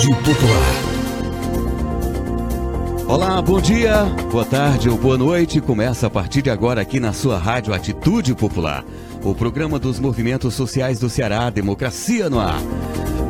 Atitude Popular. Olá, bom dia, boa tarde ou boa noite. Começa a partir de agora aqui na sua rádio Atitude Popular, o programa dos movimentos sociais do Ceará, Democracia no Ar.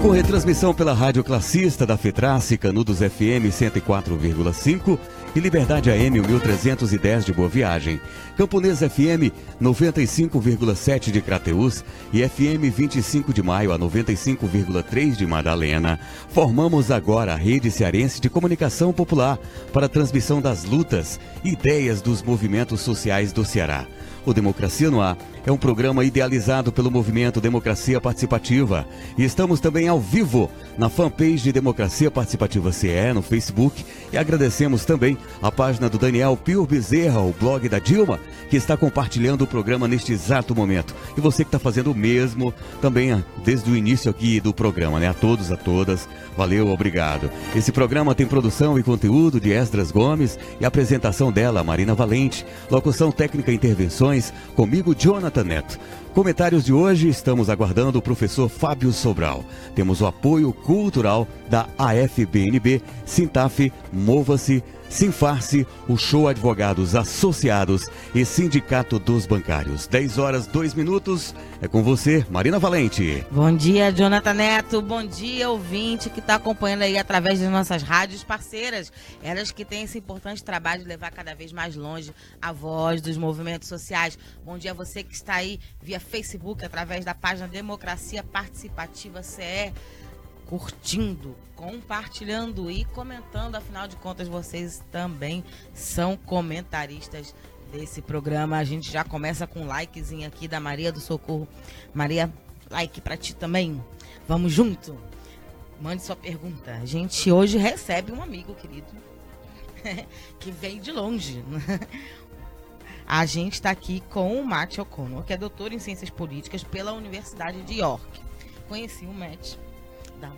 Com retransmissão pela Rádio Classista da FETRACE, Canudos FM 104,5 e Liberdade AM 1310 de Boa Viagem, Camponês FM 95,7 de Crateús e FM 25 de Maio a 95,3 de Madalena. Formamos agora a Rede Cearense de Comunicação Popular para a transmissão das lutas e ideias dos movimentos sociais do Ceará. O Democracia no Ar é um programa idealizado pelo movimento Democracia Participativa e estamos também ao vivo na fanpage de Democracia Participativa CE no Facebook e agradecemos também a página do Daniel Pio Bezerra, o blog da Dilma, que está compartilhando o programa neste exato momento. E você que está fazendo o mesmo também desde o início aqui do programa, né? A todos, a todas, valeu, obrigado. Esse programa tem produção e conteúdo de Esdras Gomes e apresentação dela, Marina Valente, locução técnica e intervenções, comigo, Jonathan Neto. Comentários de hoje, estamos aguardando o professor Fábio Sobral. Temos o apoio cultural da AFBNB, Sintaf, Mova-se, Sinfarce, o Show Advogados Associados e Sindicato dos Bancários. 10 horas, 2 minutos. É com você, Marina Valente. Bom dia, Jonathan Neto. Bom dia, ouvinte que está acompanhando aí através das nossas rádios parceiras. Elas que têm esse importante trabalho de levar cada vez mais longe a voz dos movimentos sociais. Bom dia a você que está aí via Facebook, através da página Democracia Participativa CE. Curtindo, compartilhando e comentando, afinal de contas vocês também são comentaristas desse programa. A gente já começa com um likezinho aqui da Maria do Socorro. Maria, like pra ti também. Vamos junto? Mande sua pergunta. A gente hoje recebe um amigo querido que vem de longe. A gente está aqui com o Matt O'Connor, que é doutor em Ciências Políticas pela Universidade de York. Conheci o Matt.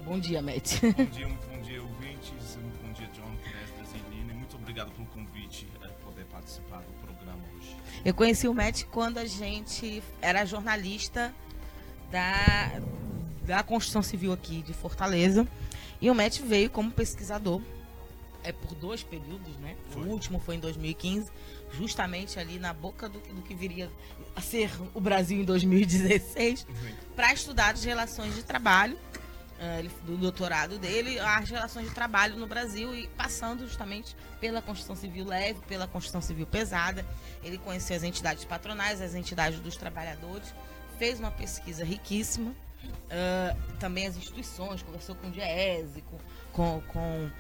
Bom dia, Matt. Bom dia, muito bom dia, ouvintes. Muito bom dia, John, Esdras e Lina. Muito obrigado pelo convite poder participar do programa hoje. Eu conheci o Matt quando a gente era jornalista da Construção Civil aqui de Fortaleza. E o Matt veio como pesquisador por 2 períodos, né? Foi. O último foi em 2015, justamente ali na boca do que viria a ser o Brasil em 2016, para estudar as relações de trabalho. Do doutorado dele, as relações de trabalho no Brasil e passando justamente pela construção civil leve, pela construção civil pesada. Ele conheceu as entidades patronais, as entidades dos trabalhadores, fez uma pesquisa riquíssima, também as instituições, conversou com o DIEESE, com o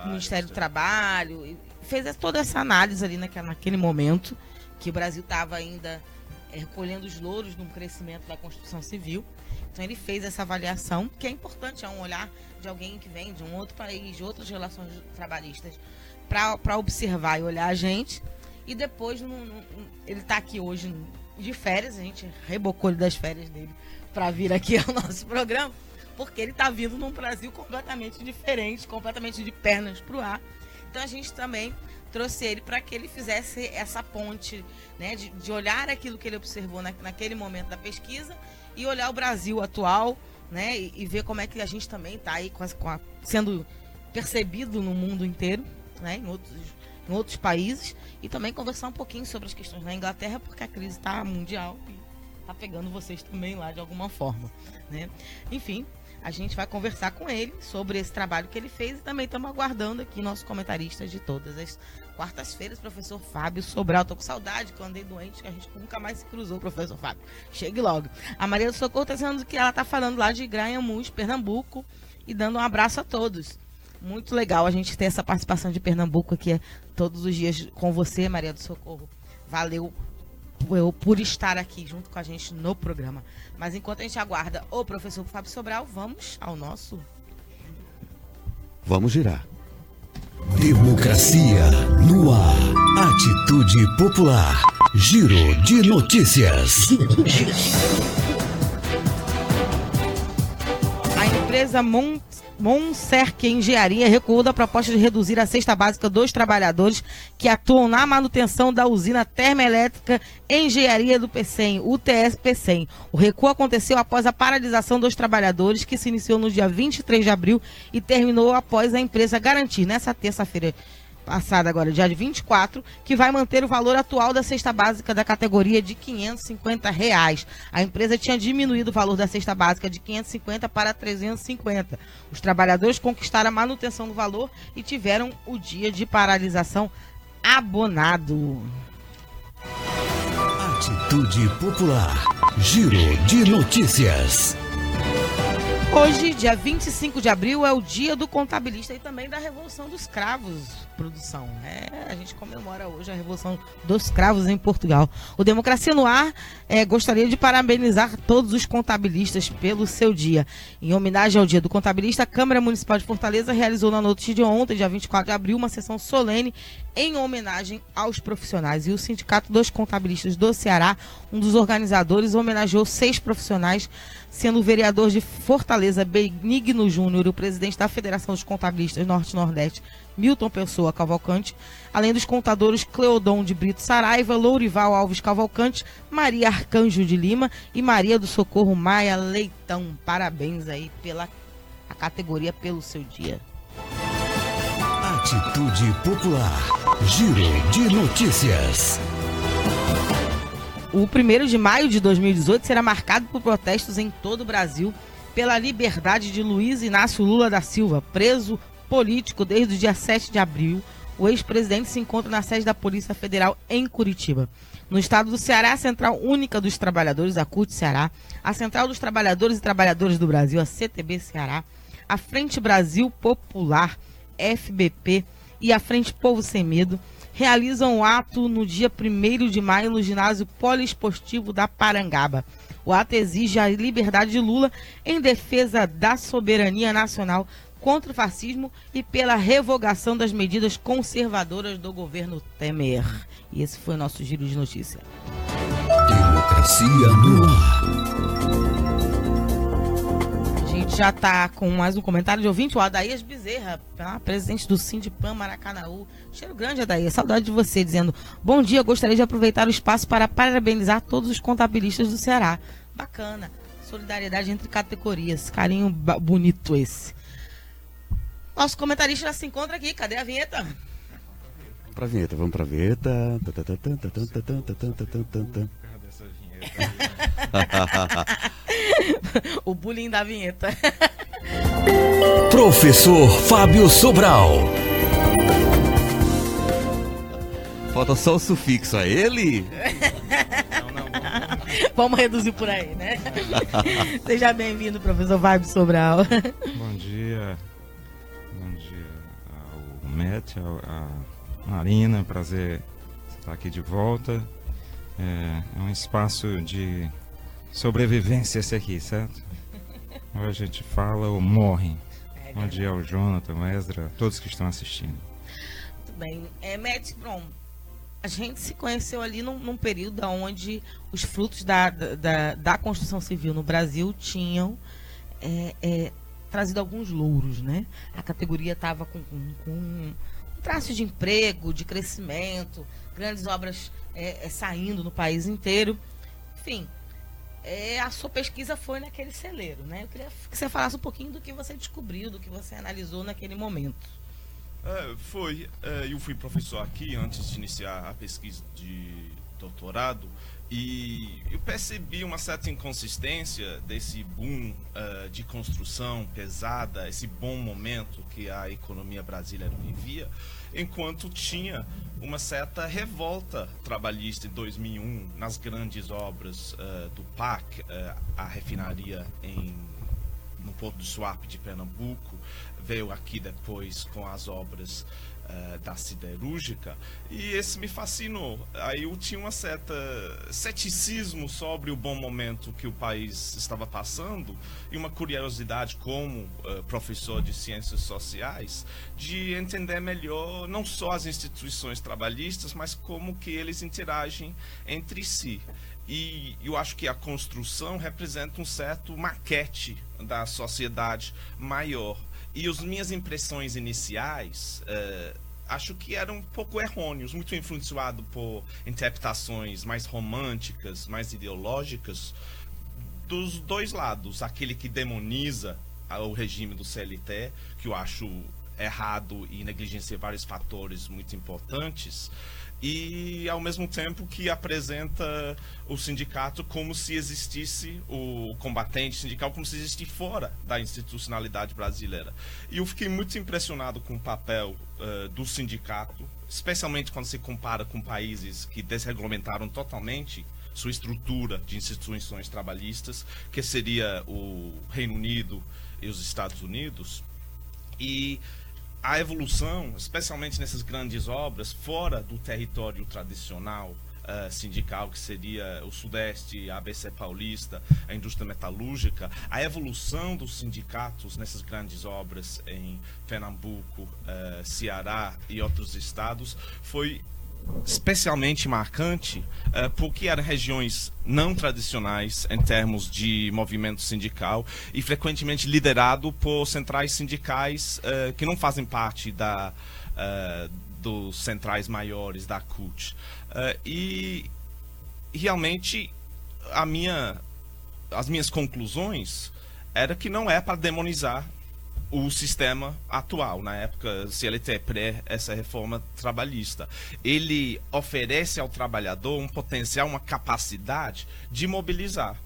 Ministério do Trabalho, e fez toda essa análise ali naquele momento que o Brasil estava ainda recolhendo os louros de um crescimento da construção civil. Então ele fez essa avaliação, que é importante, é um olhar de alguém que vem de um outro país, de outras relações trabalhistas, para observar e olhar a gente. E depois, ele está aqui hoje de férias, a gente rebocou ele das férias dele para vir aqui ao nosso programa, porque ele está vindo num Brasil completamente diferente, completamente de pernas para o ar. Então a gente também trouxe ele para que ele fizesse essa ponte, né, de olhar aquilo que ele observou naquele momento da pesquisa e olhar o Brasil atual, né, e ver como é que a gente também está aí sendo percebido no mundo inteiro, né, em outros países, e também conversar um pouquinho sobre as questões na Inglaterra, porque a crise está mundial e está pegando vocês também lá de alguma forma, né? Enfim, a gente vai conversar com ele sobre esse trabalho que ele fez e também estamos aguardando aqui nosso comentarista de todas as quartas-feiras, professor Fábio Sobral. Tô com saudade, que eu andei doente, que a gente nunca mais se cruzou, professor Fábio. Chegue logo. A Maria do Socorro está dizendo que ela está falando lá de Grahamuz, Pernambuco, e dando um abraço a todos. Muito legal a gente ter essa participação de Pernambuco aqui todos os dias com você, Maria do Socorro. Valeu por estar aqui junto com a gente no programa. Mas enquanto a gente aguarda o professor Fábio Sobral, vamos ao nosso... Vamos girar. Democracia no ar. Atitude Popular. Giro de notícias. A empresa Monserc Engenharia recuou da proposta de reduzir a cesta básica dos trabalhadores que atuam na manutenção da usina termoelétrica Engenharia do Pecém, UTS Pecém. O recuo aconteceu após a paralisação dos trabalhadores, que se iniciou no dia 23 de abril e terminou após a empresa garantir, nessa terça-feira passada agora, dia 24, que vai manter o valor atual da cesta básica da categoria de R$ 550. A empresa tinha diminuído o valor da cesta básica de 550 para 350. Os trabalhadores conquistaram a manutenção do valor e tiveram o dia de paralisação abonado. Atitude Popular. Giro de notícias. Hoje, dia 25 de abril, é o dia do contabilista e também da Revolução dos Cravos, produção. A gente comemora hoje a Revolução dos Cravos em Portugal. O Democracia no Ar gostaria de parabenizar todos os contabilistas pelo seu dia. Em homenagem ao dia do contabilista, a Câmara Municipal de Fortaleza realizou na noite de ontem, dia 24 de abril, uma sessão solene em homenagem aos profissionais. E o Sindicato dos Contabilistas do Ceará, um dos organizadores, homenageou 6 profissionais, sendo o vereador de Fortaleza, Benigno Júnior, o presidente da Federação dos Contabilistas Norte-Nordeste, Milton Pessoa Cavalcante, além dos contadores Cleodon de Brito Saraiva, Lourival Alves Cavalcante, Maria Arcanjo de Lima e Maria do Socorro Maia Leitão. Parabéns aí pela a categoria, pelo seu dia. Atitude Popular. Giro de notícias. O 1º de maio de 2018 será marcado por protestos em todo o Brasil pela liberdade de Luiz Inácio Lula da Silva, preso político desde o dia 7 de abril. O ex-presidente se encontra na sede da Polícia Federal em Curitiba. No estado do Ceará, a Central Única dos Trabalhadores, a CUT Ceará, a Central dos Trabalhadores e Trabalhadoras do Brasil, a CTB Ceará, a Frente Brasil Popular, FBP, e a Frente Povo Sem Medo realizam o ato no dia 1º de maio no ginásio poliesportivo da Parangaba. O ato exige a liberdade de Lula em defesa da soberania nacional contra o fascismo e pela revogação das medidas conservadoras do governo Temer. E esse foi o nosso giro de notícia. Democracia no ar. A gente já está com mais um comentário de ouvinte, o Adaías Bezerra, presidente do Sindipam Maracanaú. Cheiro grande, Adaías, saudade de você, dizendo: bom dia, gostaria de aproveitar o espaço para parabenizar todos os contabilistas do Ceará. Bacana, solidariedade entre categorias, carinho bonito esse. Nosso comentarista já se encontra aqui, cadê a vinheta? Vamos pra vinheta. O bullying da vinheta. Professor Fábio Sobral. Falta só o sufixo a ele. Vamos reduzir por aí, né? Seja bem-vindo, professor Fábio Sobral. Bom dia ao Met, a Marina, prazer estar aqui de volta. É um espaço de sobrevivência esse aqui, certo? Ou a gente fala ou morre. Bom dia ao Jonathan, ao Ezra, todos que estão assistindo. Muito bem. Met, bom, a gente se conheceu ali num período onde os frutos da construção civil no Brasil tinham trazido alguns louros, né? A categoria estava com um traço de emprego, de crescimento, grandes obras saindo no país inteiro. Enfim, a sua pesquisa foi naquele celeiro, né? Eu queria que você falasse um pouquinho do que você descobriu, do que você analisou naquele momento. Eu fui professor aqui antes de iniciar a pesquisa de doutorado e eu percebi uma certa inconsistência desse boom de construção pesada, esse bom momento que a economia brasileira vivia, enquanto tinha uma certa revolta trabalhista em 2001 nas grandes obras do PAC, a refinaria no Porto do Suape de Pernambuco, veio aqui depois com as obras da siderúrgica, e esse me fascinou. Aí eu tinha uma certa ceticismo sobre o bom momento que o país estava passando e uma curiosidade como professor de ciências sociais de entender melhor não só as instituições trabalhistas, mas como que eles interagem entre si. E eu acho que a construção representa um certo maquete da sociedade maior. E as minhas impressões iniciais, acho que eram um pouco errôneos, muito influenciado por interpretações mais românticas, mais ideológicas, dos dois lados. Aquele que demoniza o regime do CLT, que eu acho errado e negligencia vários fatores muito importantes, e ao mesmo tempo que apresenta o sindicato como se existisse, o combatente sindical como se existisse fora da institucionalidade brasileira. E eu fiquei muito impressionado com o papel do sindicato, especialmente quando se compara com países que desregulamentaram totalmente sua estrutura de instituições trabalhistas, que seria o Reino Unido e os Estados Unidos. E a evolução, especialmente nessas grandes obras, fora do território tradicional sindical, que seria o Sudeste, a ABC Paulista, a indústria metalúrgica, a evolução dos sindicatos nessas grandes obras em Pernambuco, Ceará e outros estados foi especialmente marcante porque eram regiões não tradicionais em termos de movimento sindical e frequentemente liderado por centrais sindicais que não fazem parte dos centrais maiores da CUT. E realmente as minhas conclusões era que não é para demonizar o sistema atual, na época CLT, pré essa reforma trabalhista. Ele oferece ao trabalhador um potencial, uma capacidade de mobilizar.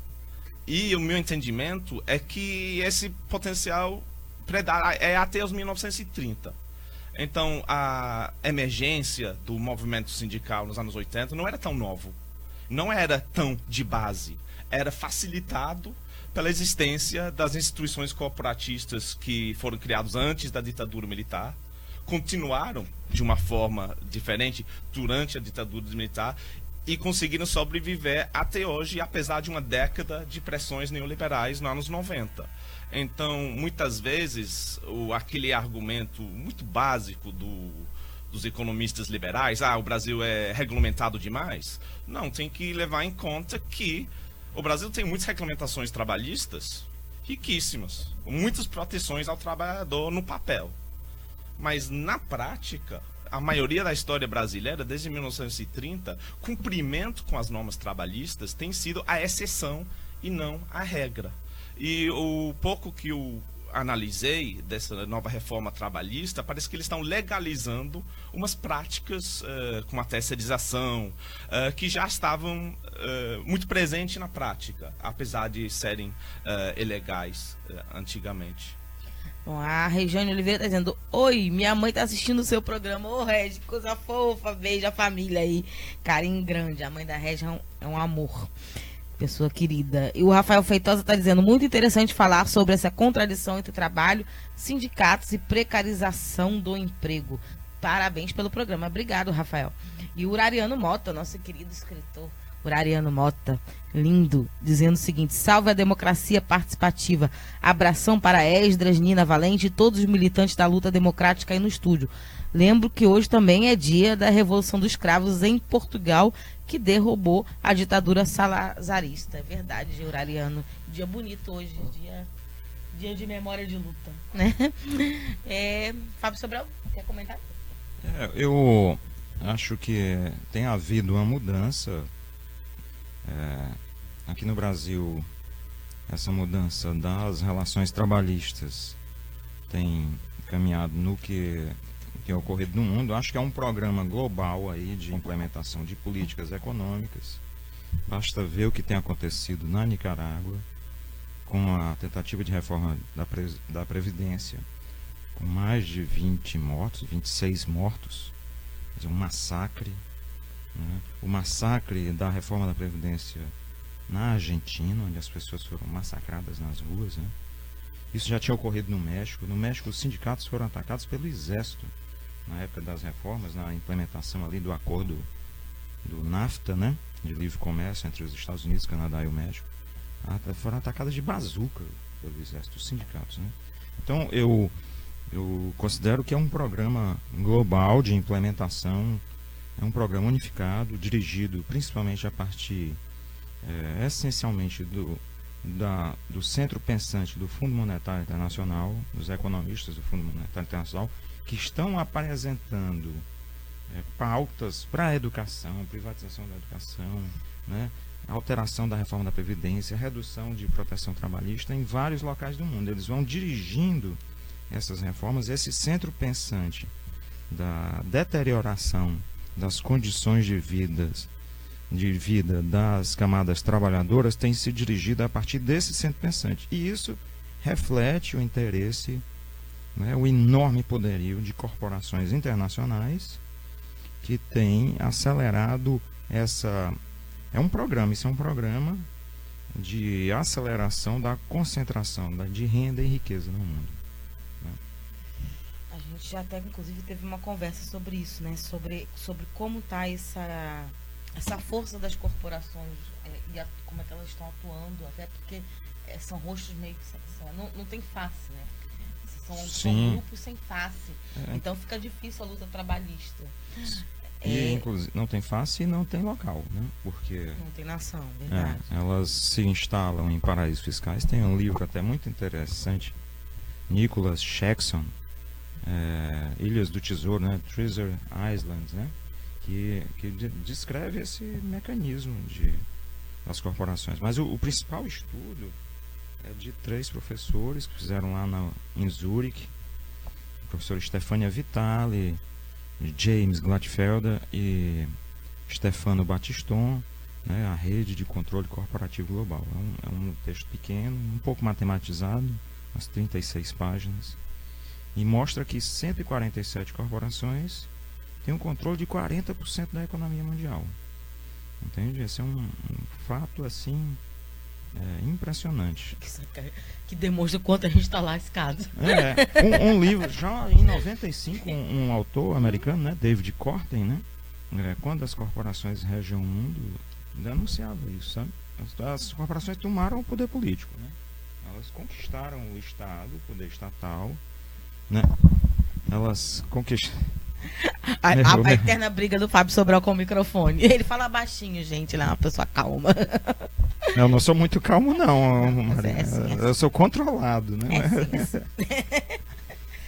E o meu entendimento é que esse potencial é até os 1930. Então, a emergência do movimento sindical nos anos 80 não era tão novo, não era tão de base, era facilitado pela existência das instituições corporatistas que foram criadas antes da ditadura militar, continuaram de uma forma diferente durante a ditadura militar e conseguiram sobreviver até hoje, apesar de uma década de pressões neoliberais nos anos 90. Então, muitas vezes, aquele argumento muito básico dos economistas liberais, o Brasil é regulamentado demais, não, tem que levar em conta que o Brasil tem muitas regulamentações trabalhistas riquíssimas, muitas proteções ao trabalhador no papel. Mas, na prática, a maioria da história brasileira, desde 1930, cumprimento com as normas trabalhistas tem sido a exceção e não a regra. E o pouco que eu analisei dessa nova reforma trabalhista, parece que eles estão legalizando umas práticas como a terceirização, que já estavam muito presentes na prática, apesar de serem ilegais antigamente. Bom, a Regiane Oliveira está dizendo: oi, minha mãe está assistindo o seu programa. Ô, Regi, coisa fofa, beijo a família aí, carinho grande. A mãe da Regi é um amor, pessoa querida. E o Rafael Feitosa está dizendo: muito interessante falar sobre essa contradição entre trabalho, sindicatos e precarização do emprego. Parabéns pelo programa. Obrigado, Rafael. E o Urariano Mota, nosso querido escritor Urariano Mota, lindo, dizendo o seguinte: salve a democracia participativa. Abração para Esdras, Nina Valente e todos os militantes da luta democrática aí no estúdio. Lembro que hoje também é dia da Revolução dos Cravos em Portugal, que derrubou a ditadura salazarista. É verdade, Urariano. Dia bonito hoje, dia de memória de luta, né? Fábio Sobral, quer comentar? Eu acho que tem havido uma mudança aqui no Brasil. Essa mudança das relações trabalhistas tem caminhado no que tem ocorrido no mundo. Acho que é um programa global aí de implementação de políticas econômicas. Basta ver o que tem acontecido na Nicarágua com a tentativa de reforma da Previdência, com mais de 20 mortos, 26 mortos, quer dizer, um massacre, né? O massacre da reforma da Previdência na Argentina, onde as pessoas foram massacradas nas ruas, né? Isso já tinha ocorrido no México. No México, os sindicatos foram atacados pelo exército na época das reformas, na implementação ali do acordo do NAFTA, né, de livre comércio entre os Estados Unidos, Canadá e o México. Foram atacadas de bazuca pelo exército, os sindicatos, né? Então eu considero que é um programa global de implementação, é um programa unificado, dirigido principalmente a partir essencialmente do centro pensante do Fundo Monetário Internacional, dos economistas do Fundo Monetário Internacional, que estão apresentando pautas para a educação, privatização da educação, né, alteração da reforma da Previdência, redução de proteção trabalhista em vários locais do mundo. Eles vão dirigindo essas reformas. Esse centro pensante da deterioração das condições de vida das camadas trabalhadoras tem se dirigido a partir desse centro pensante. E isso reflete o interesse, né, o enorme poderio de corporações internacionais que tem acelerado essa... Isso é um programa de aceleração da concentração de renda e riqueza no mundo. Né? A gente já até, inclusive, teve uma conversa sobre isso, né? Sobre como está essa força das corporações e como é que elas estão atuando, até porque são rostos meio que... Não tem face, né? São grupos sem face. Então fica difícil a luta trabalhista. E, inclusive, não tem face e não tem local, né? Porque não tem nação, verdade. Elas se instalam em paraísos fiscais. Tem um livro até muito interessante, Nicholas Shaxson, Ilhas do Tesouro, né? Treasure Islands, né? Que descreve esse mecanismo das corporações. Mas o principal estudo é de 3 professores que fizeram lá em Zurich, o professor Stefania Vitali, James Glatfelder e Stefano Battiston, né, a rede de controle corporativo global. É um texto pequeno, um pouco matematizado, umas 36 páginas, e mostra que 147 corporações têm um controle de 40% da economia mundial. Entende? Esse é um fato assim impressionante. Que demonstra o quanto a gente está lascado. Um livro, já em 95, um autor americano, né, David Korten, né, quando as corporações regem o mundo, denunciava isso, sabe? As corporações tomaram o poder político, né? Elas conquistaram o Estado, o poder estatal, né? Elas conquistaram... A eterna briga do Fábio Sobral com o microfone. Ele fala baixinho, gente, ele é uma pessoa calma. Eu não sou muito calmo, não, Maria. Assim. Eu sou controlado, né? Assim.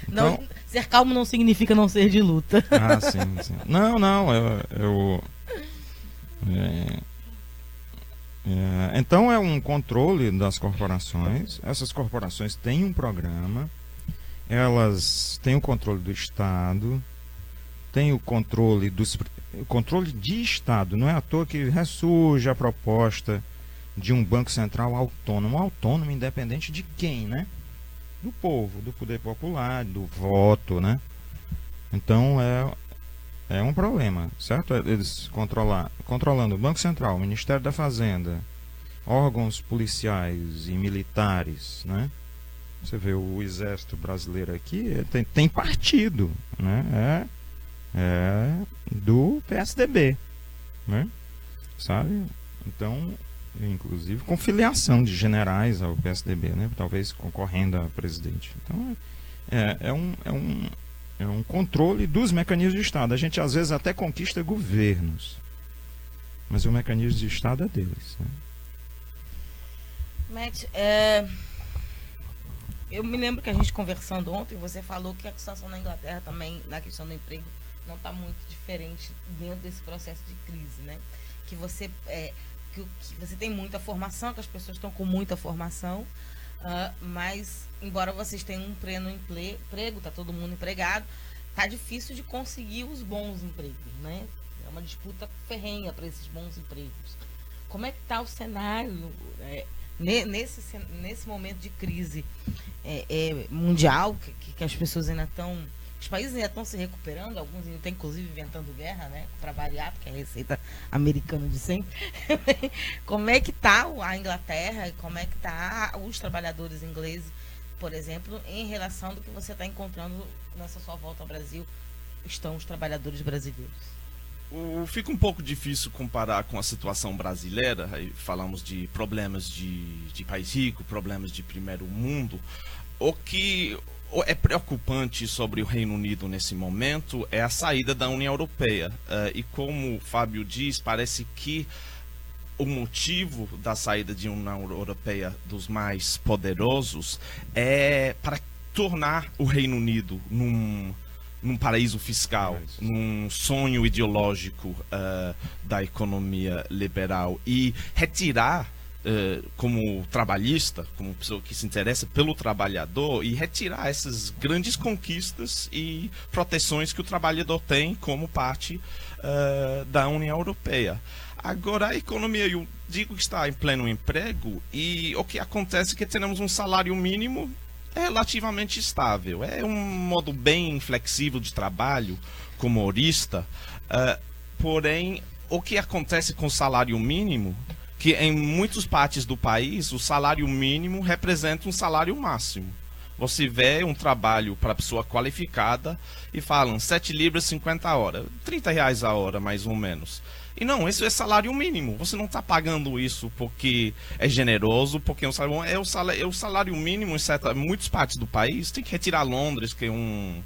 Então... Não, ser calmo não significa não ser de luta. Sim. Não, então é um controle das corporações. Essas corporações têm um programa, elas têm o controle do Estado, têm o controle de Estado. Não é à toa que ressurge a proposta de um Banco Central autônomo, independente de quem, né? Do povo, do poder popular, do voto, né? Então é um problema, certo? Eles controlando o Banco Central, o Ministério da Fazenda, órgãos policiais e militares, né? Você vê o Exército Brasileiro aqui, tem partido, né? É do PSDB, né? Sabe? Então, inclusive com filiação de generais ao PSDB, né? Talvez concorrendo a presidente. Então é um controle dos mecanismos de Estado. A gente às vezes até conquista governos, mas o mecanismo de Estado é deles, né? Matt, eu me lembro que a gente conversando ontem, você falou que a situação na Inglaterra também, na questão do emprego, não está muito diferente dentro desse processo de crise, né? Que você que você tem muita formação, que as pessoas estão com muita formação, mas embora vocês tenham um pleno emprego, está todo mundo empregado, está difícil de conseguir os bons empregos, né? É uma disputa ferrenha para esses bons empregos. Como é que está o cenário nesse momento de crise mundial, que as pessoas ainda estão... Os países ainda estão se recuperando, alguns ainda estão inclusive inventando guerra, né? Para variar, porque é a receita americana de sempre. Como é que está a Inglaterra e como é que está os trabalhadores ingleses, por exemplo, em relação do que você está encontrando nessa sua volta ao Brasil, estão os trabalhadores brasileiros? Fica um pouco difícil comparar com a situação brasileira. Aí falamos de problemas de país rico, problemas de primeiro mundo. O que é preocupante sobre o Reino Unido nesse momento é a saída da União Europeia. E como o Fábio diz, parece que o motivo da saída de União Europeia dos mais poderosos é para tornar o Reino Unido num paraíso fiscal, num sonho ideológico da economia liberal, e retirar, como trabalhista, como pessoa que se interessa pelo trabalhador, e retirar essas grandes conquistas e proteções que o trabalhador tem como parte da União Europeia. Agora, a economia, eu digo que está em pleno emprego, e o que acontece é que temos um salário mínimo relativamente estável. É um modo bem flexível de trabalho como horista, porém, o que acontece com o salário mínimo, que em muitas partes do país, o salário mínimo representa um salário máximo. Você vê um trabalho para pessoa qualificada e falam 7 libras 50 a hora, R$30 a hora mais ou menos. E não, isso é salário mínimo. Você não está pagando isso porque é generoso, porque é um salário bom. É o salário mínimo em muitas partes do país. Tem que retirar Londres, que é um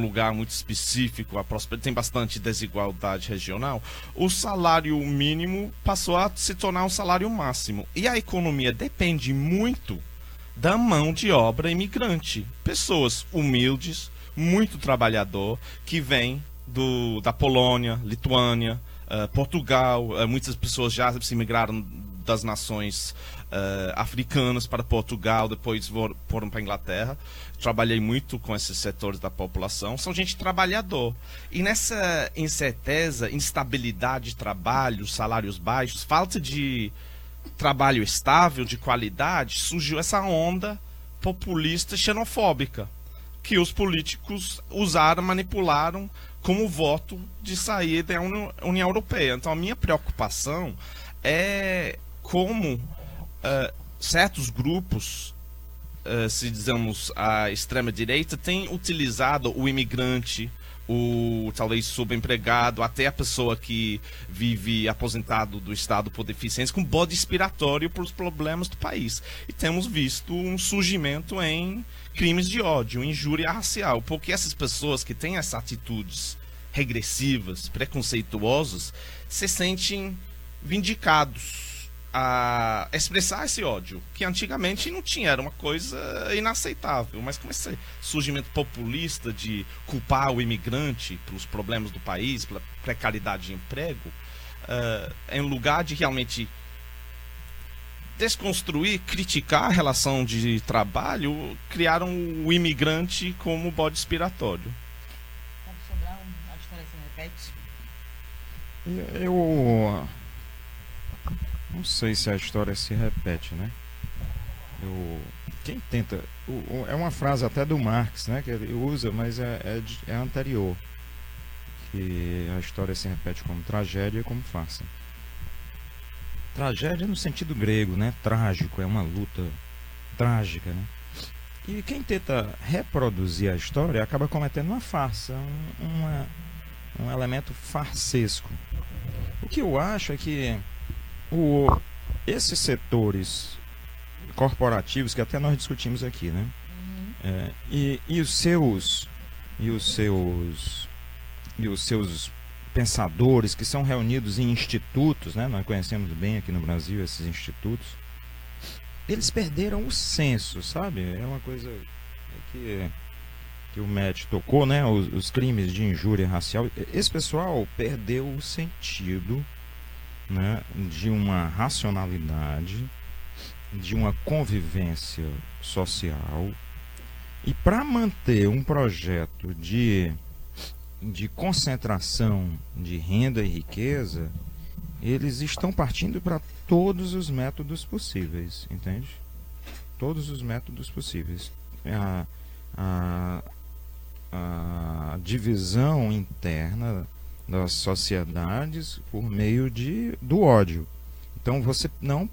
lugar muito específico, tem bastante desigualdade regional. O salário mínimo passou a se tornar um salário máximo. E a economia depende muito da mão de obra imigrante. Pessoas humildes, muito trabalhador, que vêm da Polônia, Lituânia, Portugal. Muitas pessoas já se migraram das nações africanas para Portugal, depois foram para a Inglaterra. Trabalhei muito com esses setores da população. São gente trabalhador. E nessa incerteza, instabilidade de trabalho, salários baixos, falta de trabalho estável, de qualidade, surgiu essa onda populista xenofóbica que os políticos usaram, manipularam como voto de sair da União Europeia. Então, a minha preocupação é como certos grupos, se dizemos a extrema-direita, têm utilizado o imigrante, o talvez subempregado, até a pessoa que vive aposentado do Estado por deficiência, como bode expiatório para os problemas do país. E temos visto um surgimento em crimes de ódio, injúria racial, porque essas pessoas que têm essas atitudes regressivas, preconceituosas, se sentem vindicados a expressar esse ódio, que antigamente não tinha, era uma coisa inaceitável, mas com esse surgimento populista de culpar o imigrante pelos problemas do país, pela precariedade de emprego, em lugar de realmente desconstruir, criticar a relação de trabalho, criaram o imigrante como bode expiatório. Pode sobrar a história se repete? Eu não sei se a história se repete, né? Quem tenta... é uma frase até do Marx, né? Que ele usa, mas é anterior. Que a história se repete como tragédia e como farsa. Tragédia no sentido grego, né? Trágico, é uma luta trágica, né? E quem tenta reproduzir a história acaba cometendo uma farsa, um elemento farsesco. O que eu acho é que esses setores corporativos que até nós discutimos aqui, né? E os seus pensadores que são reunidos em institutos, né? Nós conhecemos bem aqui no Brasil esses institutos. Eles perderam o senso, sabe? É uma coisa que o Matt tocou, né? Os crimes de injúria racial. Esse pessoal perdeu o sentido, né, de uma racionalidade, de uma convivência social, e para manter um projeto de concentração de renda e riqueza, eles estão partindo para todos os métodos possíveis, entende? Todos os métodos possíveis. A divisão interna das sociedades por meio do ódio. Então você não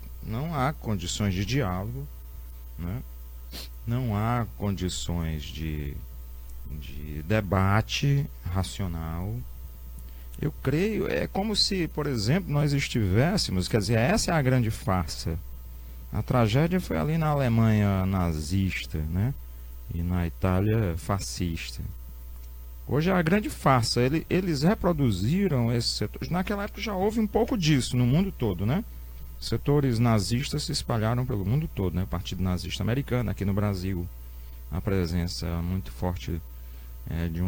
há condições de diálogo, né? Não há condições de debate racional. Eu creio, é como se, por exemplo, nós estivéssemos, quer dizer, essa é a grande farsa. A tragédia foi ali na Alemanha nazista, né? E na Itália fascista. Hoje é a grande farsa. Eles reproduziram esses setores. Naquela época já houve um pouco disso no mundo todo, né? Setores nazistas se espalharam pelo mundo todo, né? O Partido Nazista Americano, aqui no Brasil, a presença muito forte de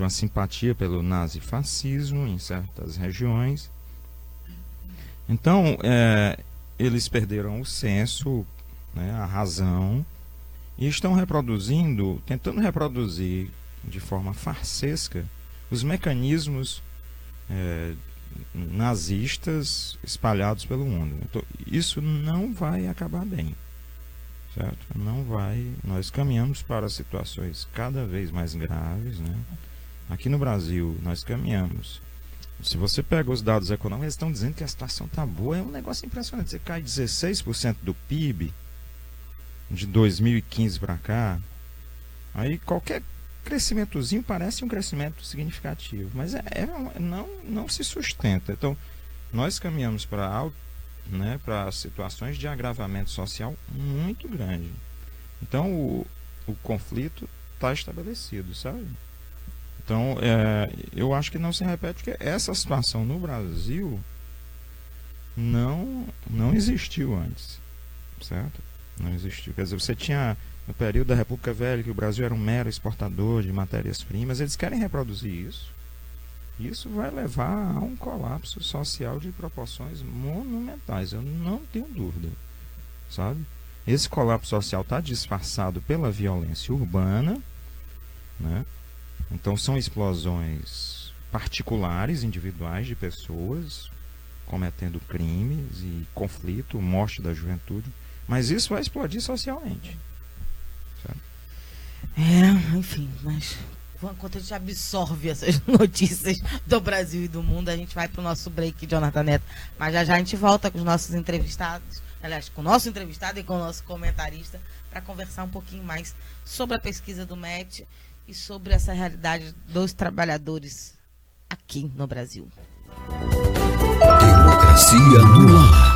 uma simpatia pelo nazifascismo em certas regiões. Então, eles perderam o senso, né, a razão, e estão tentando reproduzir de forma farsesca os mecanismos nazistas espalhados pelo mundo. Então, isso não vai acabar bem, certo? Não vai. Nós caminhamos para situações cada vez mais graves, né? Aqui no Brasil, nós caminhamos. Se você pega os dados econômicos, eles estão dizendo que a situação está boa. É um negócio impressionante. Você cai 16% do PIB de 2015 para cá. Aí qualquer crescimentozinho parece um crescimento significativo, mas não se sustenta. Então, nós caminhamos para situações de agravamento social muito grande. Então, o conflito está estabelecido, sabe? Então, eu acho que não se repete, porque essa situação no Brasil não existiu antes, certo? Não existiu. Quer dizer, você tinha, no período da República Velha, que o Brasil era um mero exportador de matérias-primas, eles querem reproduzir isso. Isso vai levar a um colapso social de proporções monumentais, eu não tenho dúvida, sabe? Esse colapso social está disfarçado pela violência urbana, né? Então são explosões particulares, individuais de pessoas cometendo crimes e conflito, morte da juventude, mas isso vai explodir socialmente, sabe? Enfim, mas enquanto a gente absorve essas notícias do Brasil e do mundo, a gente vai para o nosso break, Jonathan Neto. Mas já a gente volta com os nossos entrevistados, aliás, com o nosso entrevistado e com o nosso comentarista, para conversar um pouquinho mais sobre a pesquisa do MET e sobre essa realidade dos trabalhadores aqui no Brasil. Democracia no ar.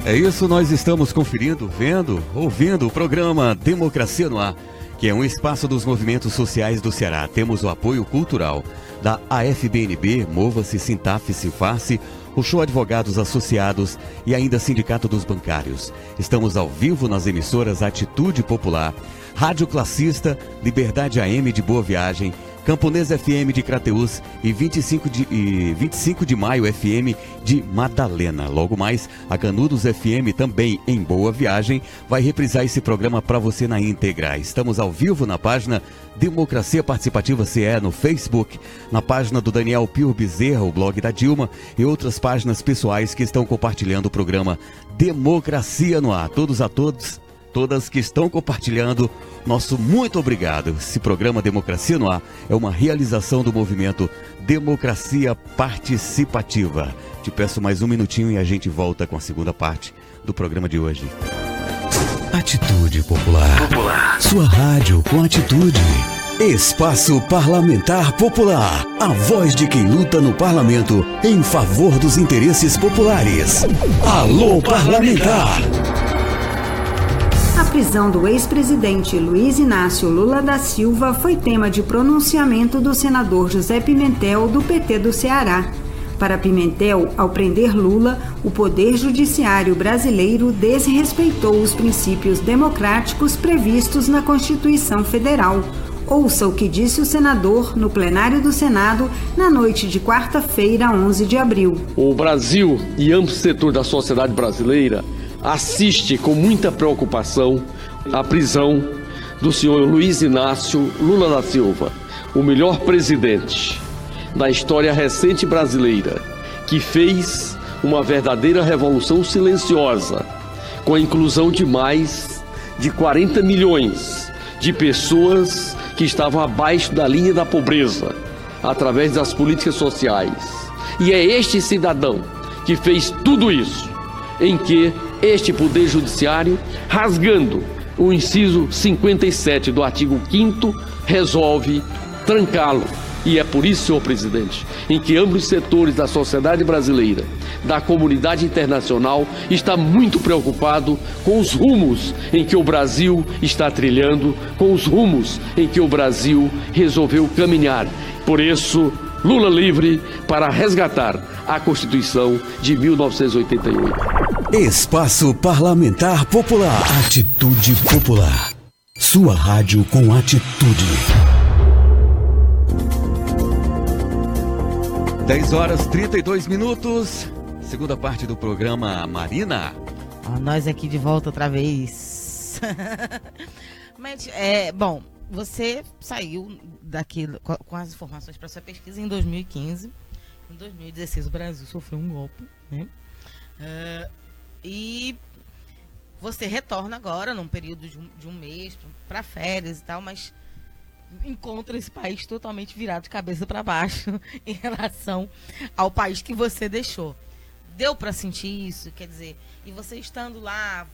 É isso, nós estamos conferindo, ouvindo o programa Democracia no Ar, que é um espaço dos movimentos sociais do Ceará. Temos o apoio cultural da AFBNB, Mova-se, Sintaf, Silfarce, o Show Advogados Associados e ainda Sindicato dos Bancários. Estamos ao vivo nas emissoras Atitude Popular, Rádio Classista, Liberdade AM de Boa Viagem, Camponês FM de Crateús e 25 de Maio FM de Madalena. Logo mais, a Canudos FM também em Boa Viagem vai reprisar esse programa para você na íntegra. Estamos ao vivo na página Democracia Participativa CE no Facebook, na página do Daniel Pio Bezerra, o blog da Dilma e outras páginas pessoais que estão compartilhando o programa Democracia no Ar. Todas que estão compartilhando, nosso muito obrigado. Esse programa Democracia no Ar é uma realização do movimento Democracia Participativa. Te peço mais um minutinho e a gente volta com a segunda parte do programa de hoje. Atitude Popular. Sua rádio com atitude. Espaço Parlamentar Popular. A voz de quem luta no parlamento em favor dos interesses populares. Alô, parlamentar! A prisão do ex-presidente Luiz Inácio Lula da Silva foi tema de pronunciamento do senador José Pimentel, do PT do Ceará. Para Pimentel, ao prender Lula, o Poder Judiciário brasileiro desrespeitou os princípios democráticos previstos na Constituição Federal. Ouça o que disse o senador no plenário do Senado na noite de quarta-feira, 11 de abril. O Brasil e amplo setor da sociedade brasileira assiste com muita preocupação a prisão do senhor Luiz Inácio Lula da Silva, o melhor presidente da história recente brasileira, que fez uma verdadeira revolução silenciosa, com a inclusão de mais de 40 milhões de pessoas que estavam abaixo da linha da pobreza, através das políticas sociais. E é este cidadão que fez tudo isso, em que este Poder Judiciário, rasgando o inciso 57 do artigo 5º, resolve trancá-lo E é por isso, senhor presidente, em que ambos os setores da sociedade brasileira, da comunidade internacional, está muito preocupado com os rumos em que o Brasil está trilhando, com os rumos em que o Brasil resolveu caminhar. Por isso, Lula livre para resgatar a Constituição de 1988. Espaço Parlamentar Popular. Atitude Popular. Sua rádio com atitude. 10h32. Segunda parte do programa, Marina. Nós aqui de volta outra vez. Mas, bom, você saiu daqui com as informações para sua pesquisa em 2015. Em 2016 o Brasil sofreu um golpe, né? E você retorna agora num período de um mês para férias e tal, mas encontra esse país totalmente virado de cabeça para baixo em relação ao país que você deixou. Deu para sentir isso? Quer dizer, e você estando lá,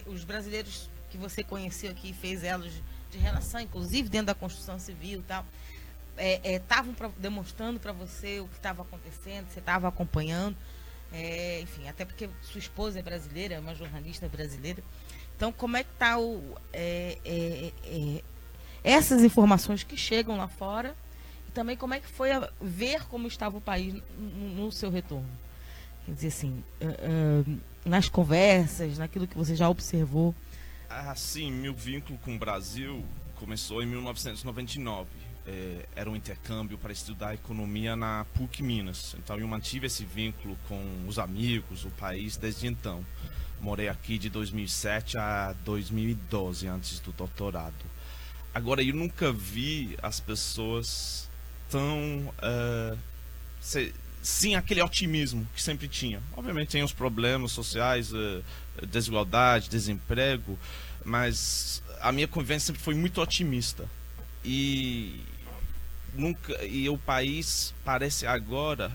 os brasileiros que você conheceu aqui, fez elos de relação, inclusive dentro da construção civil e tal, estavam demonstrando para você o que estava acontecendo, você estava acompanhando, enfim, até porque sua esposa é brasileira, é uma jornalista brasileira. Então, como é que está essas informações que chegam lá fora e também como é que foi ver como estava o país no seu retorno? Quer dizer assim, nas conversas, naquilo que você já observou. Sim, meu vínculo com o Brasil começou em 1999. Era um intercâmbio para estudar economia na PUC Minas. Então eu mantive esse vínculo com os amigos, o país, desde então. Morei aqui de 2007 a 2012, antes do doutorado. Agora, eu nunca vi as pessoas tão... sem aquele otimismo que sempre tinha. Obviamente tem os problemas sociais, desigualdade, desemprego, mas a minha convivência sempre foi muito otimista. E o país parece agora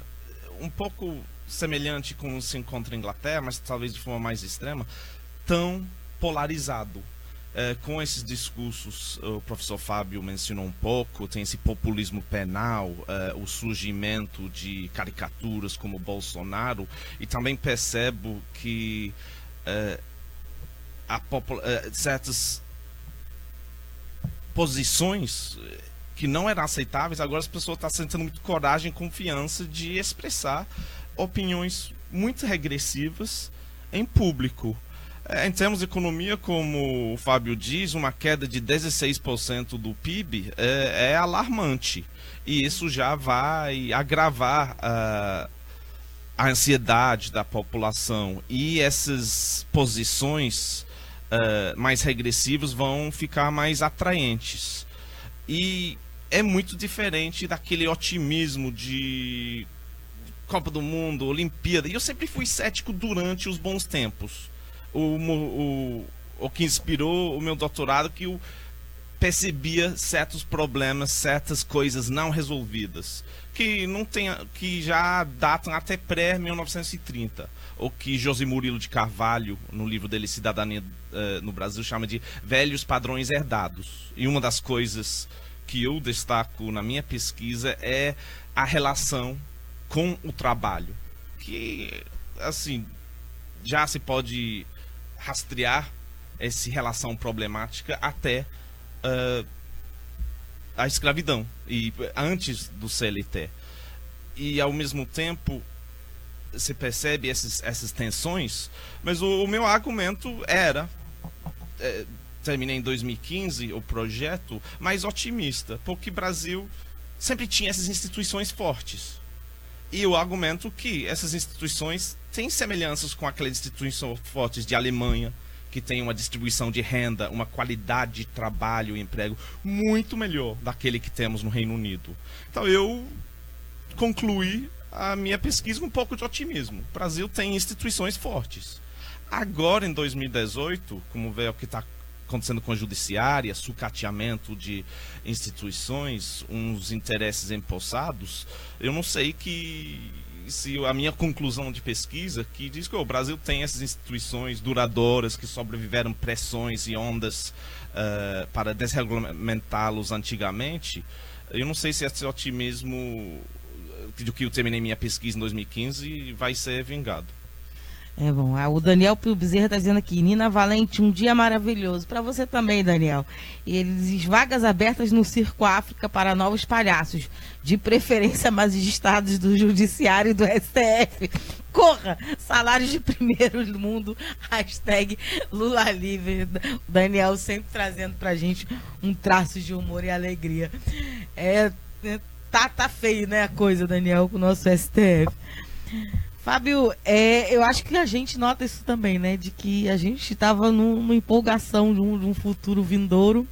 um pouco semelhante como se encontra a Inglaterra, mas talvez de forma mais extrema, tão polarizado. Com esses discursos, o professor Fábio mencionou um pouco, tem esse populismo penal, o surgimento de caricaturas como Bolsonaro, e também percebo que certas posições que não eram aceitáveis, agora as pessoas estão sentindo muito coragem e confiança de expressar opiniões muito regressivas em público. Em termos de economia, como o Fábio diz, uma queda de 16% do PIB é alarmante. E isso já vai agravar a ansiedade da população. E essas posições mais regressivas vão ficar mais atraentes. E é muito diferente daquele otimismo de Copa do Mundo, Olimpíada. E eu sempre fui cético durante os bons tempos. O que inspirou o meu doutorado, que eu percebia certos problemas, certas coisas não resolvidas, que já datam até pré-1930, ou que José Murilo de Carvalho, no livro dele Cidadania no Brasil, chama de velhos padrões herdados. E uma das coisas que eu destaco na minha pesquisa é a relação com o trabalho, que, assim, já se pode rastrear essa relação problemática até a escravidão, e antes do CLT. E ao mesmo tempo se percebe essas tensões, mas o meu argumento era, terminei em 2015 o projeto, mais otimista, porque o Brasil sempre tinha essas instituições fortes. E eu argumento que essas instituições têm semelhanças com aquelas instituições fortes de Alemanha, que tem uma distribuição de renda, uma qualidade de trabalho e emprego muito melhor daquele que temos no Reino Unido. Então eu concluí a minha pesquisa com um pouco de otimismo. O Brasil tem instituições fortes. Agora, em 2018, como vê o que está acontecendo com a judiciária, sucateamento de instituições, uns interesses empossados, eu não sei se a minha conclusão de pesquisa, que diz que o Brasil tem essas instituições duradouras que sobreviveram pressões e ondas para desregulamentá-los antigamente, eu não sei se esse otimismo do que eu terminei minha pesquisa em 2015 vai ser vingado. É bom, o Daniel Pio Bezerra está dizendo aqui, Nina Valente, um dia maravilhoso. Para você também, Daniel. E ele diz, vagas abertas no Circo África para novos palhaços, de preferência magistrados do Judiciário e do STF. Corra! Salários de primeiro mundo, hashtag Lula livre. O Daniel sempre trazendo pra gente um traço de humor e alegria. Tá feio, né, a coisa, Daniel, com o nosso STF. Fábio, eu acho que a gente nota isso também, né? De que a gente estava numa empolgação de um futuro vindouro,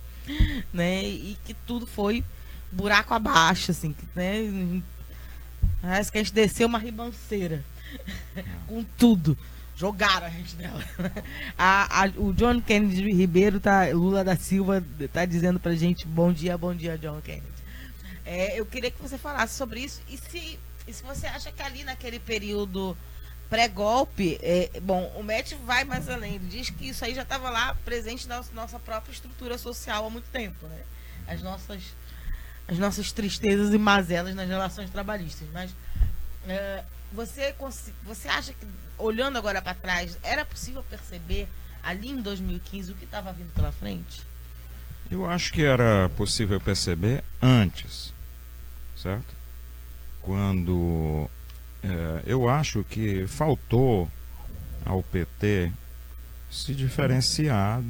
né? E que tudo foi buraco abaixo, assim, né? Parece que a gente desceu uma ribanceira com tudo. Jogaram a gente dela. O John Kennedy Ribeiro, Lula da Silva, tá dizendo pra gente bom dia, John Kennedy. Eu queria que você falasse sobre isso e se você acha que ali naquele período pré-golpe, bom, o MET vai mais além, ele diz que isso aí já estava lá presente na nossa própria estrutura social há muito tempo, né? As nossas tristezas e mazelas nas relações trabalhistas, mas você acha que, olhando agora para trás, era possível perceber ali em 2015 o que estava vindo pela frente? Eu acho que era possível perceber antes, certo? Quando eu acho que faltou ao PT se diferenciar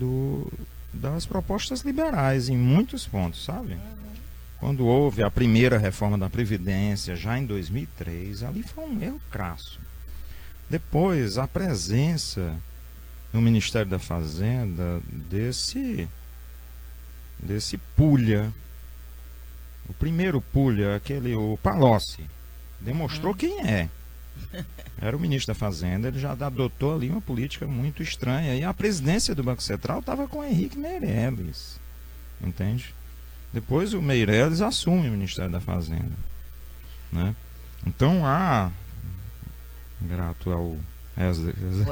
das propostas liberais em muitos pontos, sabe? Quando houve a primeira reforma da Previdência, já em 2003, ali foi um erro crasso. Depois, a presença no Ministério da Fazenda desse pulha. O primeiro pulha, o Palocci, demonstrou quem é. Era o ministro da Fazenda, ele já adotou ali uma política muito estranha. E a presidência do Banco Central estava com o Henrique Meirelles, entende? Depois o Meirelles assume o Ministério da Fazenda, né? Então, grato ao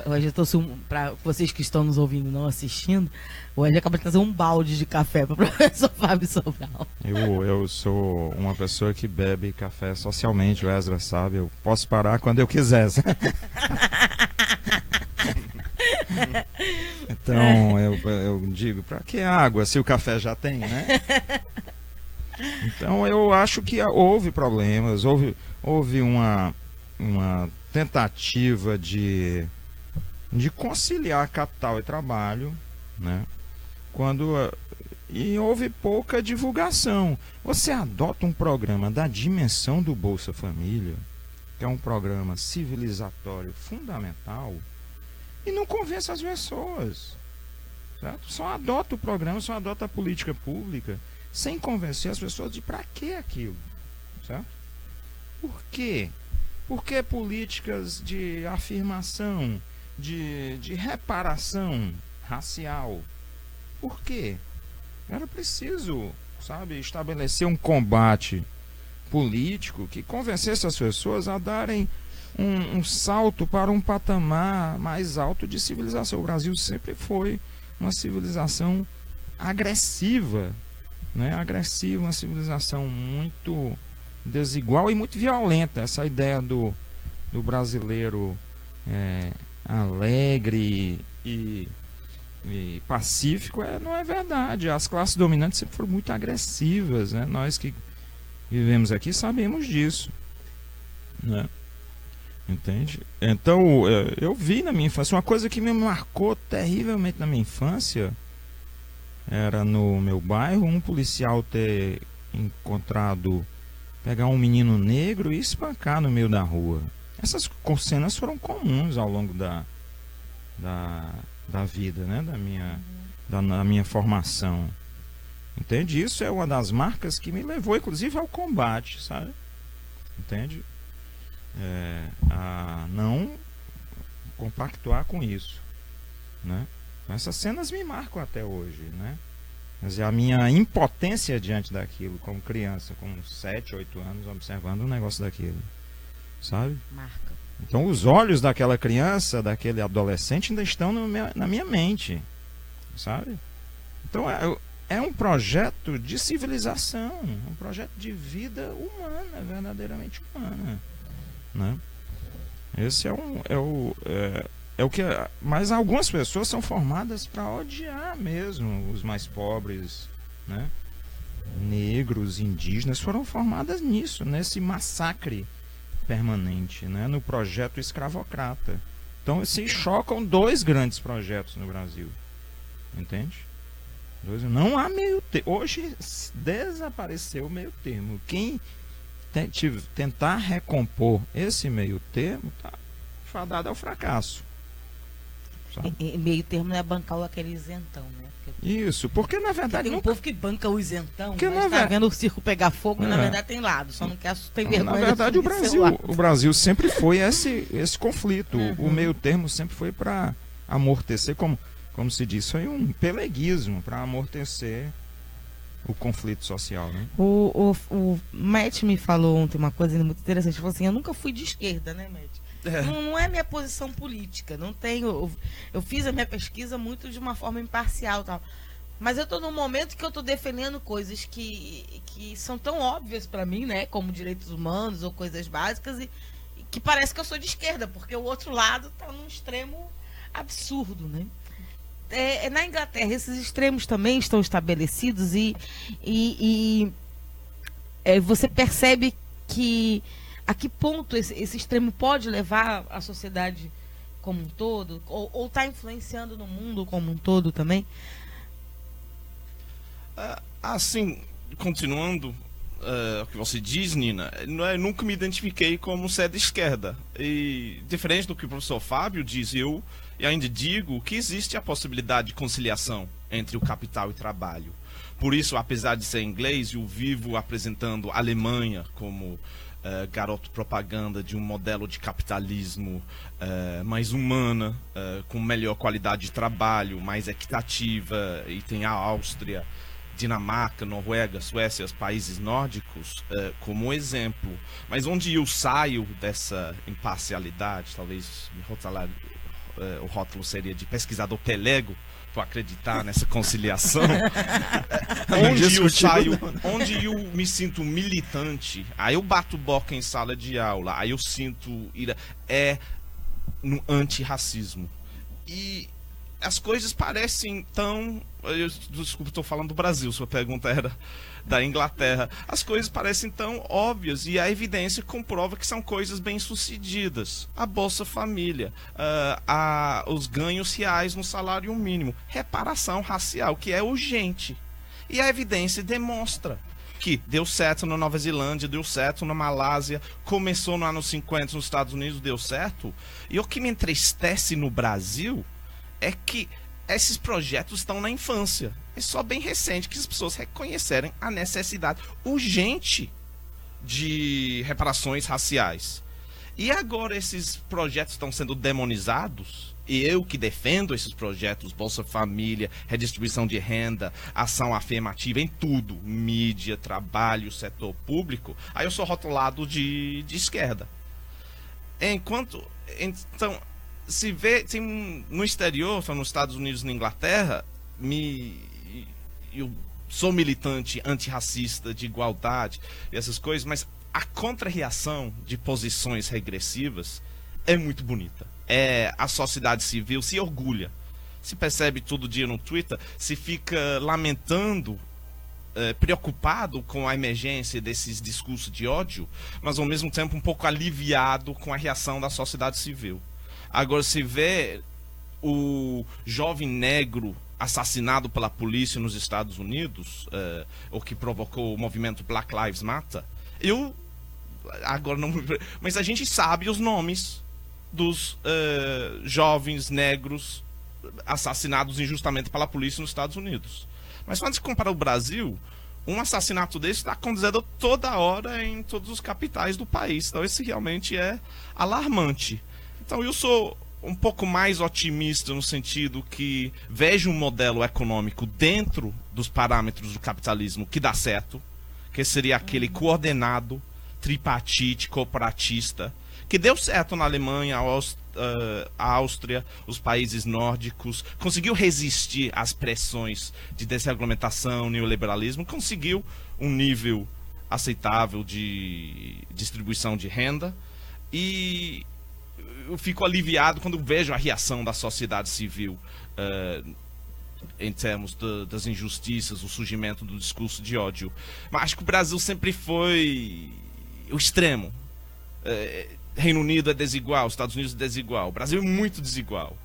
Hoje eu trouxe para vocês que estão nos ouvindo, não assistindo, hoje acaba de trazer um balde de café para o professor Fábio Sobral. Eu sou uma pessoa que bebe café socialmente, o Ezra sabe, eu posso parar quando eu quiser. Então eu digo, para que água se o café já tem, né? Então eu acho que houve problemas, houve uma tentativa de conciliar capital e trabalho, né? E houve pouca divulgação. Você adota um programa da dimensão do Bolsa Família, que é um programa civilizatório fundamental, e não convence as pessoas, certo? Só adota o programa, só adota a política pública, sem convencer as pessoas de para que aquilo, certo? Por quê? Por que políticas de afirmação, de reparação racial? Por quê? Era preciso, sabe, estabelecer um combate político que convencesse as pessoas a darem um salto para um patamar mais alto de civilização. O Brasil sempre foi uma civilização agressiva, né? Agressiva, uma civilização muito desigual e muito violenta. Essa ideia do brasileiro alegre e pacífico não é verdade. As classes dominantes sempre foram muito agressivas, né? Nós que vivemos aqui sabemos disso, né? Entende? Então eu vi na minha infância uma coisa que me marcou terrivelmente na minha infância. Era no meu bairro um policial ter pegar um menino negro e espancar no meio da rua. Essas cenas foram comuns ao longo da vida, né? Da minha formação. Entende? Isso é uma das marcas que me levou, inclusive, ao combate, sabe? Entende? A não compactuar com isso, né? Essas cenas me marcam até hoje, né? Mas a minha impotência diante daquilo, como criança, com 7, 8 anos, observando um negócio daquilo, sabe? Marca. Então os olhos daquela criança, daquele adolescente ainda estão na minha mente, sabe? Então é um projeto de civilização, um projeto de vida humana, verdadeiramente humana, né? Esse é o que... Mas algumas pessoas são formadas para odiar mesmo os mais pobres, né? Negros, indígenas, foram formadas nisso, nesse massacre permanente, né? No projeto escravocrata. Então se chocam dois grandes projetos no Brasil, entende? Não há meio termo. Hoje desapareceu o meio termo. Quem tentar recompor esse meio termo está fadado ao fracasso. E meio termo não é bancar aquele isentão, né? Isso, porque na verdade tem um povo que banca o isentão, porque mas tá vendo o circo pegar fogo, e na verdade tem lado, só não quer ter vergonha. Na verdade o Brasil sempre foi esse conflito. O meio termo sempre foi para amortecer, como se diz, foi um peleguismo para amortecer o conflito social, né? O Matt me falou ontem uma coisa muito interessante. Ele falou assim: eu nunca fui de esquerda, né, Matt? Não é minha posição política. Não tenho. Eu fiz a minha pesquisa muito de uma forma imparcial, tal. Mas eu estou num momento que eu estou defendendo coisas que são tão óbvias para mim, né? Como direitos humanos ou coisas básicas, e que parece que eu sou de esquerda, porque o outro lado está num extremo absurdo, né? Na Inglaterra, esses extremos também estão estabelecidos e você percebe que a que ponto esse extremo pode levar a sociedade como um todo, ou está influenciando no mundo como um todo também? Assim, continuando o que você diz, Nina, eu nunca me identifiquei como ser de esquerda. E, diferente do que o professor Fábio diz, eu ainda digo que existe a possibilidade de conciliação entre o capital e o trabalho. Por isso, apesar de ser inglês, eu vivo apresentando a Alemanha como garoto propaganda de um modelo de capitalismo mais humana, com melhor qualidade de trabalho, mais equitativa, e tem a Áustria, Dinamarca, Noruega, Suécia, os países nórdicos como exemplo. Mas onde eu saio dessa imparcialidade, talvez o rótulo seria de pesquisador pelego, por acreditar nessa conciliação, onde eu me sinto militante, aí eu bato boca em sala de aula, aí eu sinto ira, no antirracismo. E as coisas parecem tão... Desculpa, estou falando do Brasil, sua pergunta era da Inglaterra. As coisas parecem tão óbvias e a evidência comprova que são coisas bem-sucedidas. A Bolsa Família, os ganhos reais no salário mínimo, reparação racial, que é urgente. E a evidência demonstra que deu certo na Nova Zelândia, deu certo na Malásia, começou no ano 50 nos Estados Unidos, deu certo. E o que me entristece no Brasil é que esses projetos estão na infância. É só bem recente que as pessoas reconhecerem a necessidade urgente de reparações raciais. E agora esses projetos estão sendo demonizados, e eu que defendo esses projetos, Bolsa Família, redistribuição de renda, ação afirmativa em tudo, mídia, trabalho, setor público, aí eu sou rotulado de esquerda. Então, se vê, no exterior, nos Estados Unidos e na Inglaterra, eu sou militante antirracista, de igualdade e essas coisas, mas a contra-reação de posições regressivas é muito bonita. A sociedade civil se orgulha, se percebe todo dia no Twitter, se fica lamentando, preocupado com a emergência desses discursos de ódio, mas ao mesmo tempo um pouco aliviado com a reação da sociedade civil. Agora, se vê o jovem negro assassinado pela polícia nos Estados Unidos, o que provocou o movimento Black Lives Matter, mas a gente sabe os nomes dos jovens negros assassinados injustamente pela polícia nos Estados Unidos. Mas quando se compara o Brasil, um assassinato desse está acontecendo toda hora em todos os capitais do país. Então isso realmente é alarmante. Então eu sou um pouco mais otimista no sentido que vejo um modelo econômico dentro dos parâmetros do capitalismo que dá certo, que seria aquele coordenado, tripartite corporatista, que deu certo na Alemanha, a Áustria, os países nórdicos, conseguiu resistir às pressões de desregulamentação, neoliberalismo, conseguiu um nível aceitável de distribuição de renda, e eu fico aliviado quando vejo a reação da sociedade civil em termos das injustiças, o surgimento do discurso de ódio. Mas acho que o Brasil sempre foi o extremo. Reino Unido é desigual, Estados Unidos é desigual, o Brasil é muito desigual.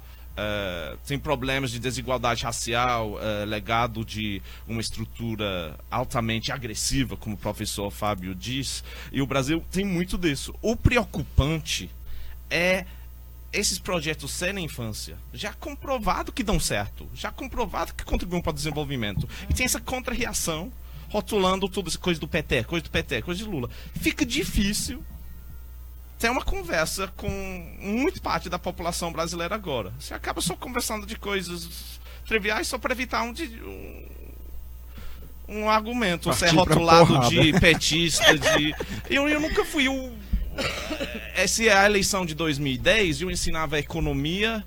Tem problemas de desigualdade racial, legado de uma estrutura altamente agressiva, como o professor Fábio diz, e o Brasil tem muito disso. O preocupante é esses projetos serem infância, já comprovado que dão certo, já comprovado que contribuem para o desenvolvimento, e tem essa contra-reação, rotulando tudo, coisa do PT, coisa do PT, coisa de Lula. Fica difícil ter uma conversa com muito parte da população brasileira agora. Você acaba só conversando de coisas triviais só para evitar um argumento, ser rotulado de petista, Eu nunca fui essa é a eleição de 2010, eu ensinava economia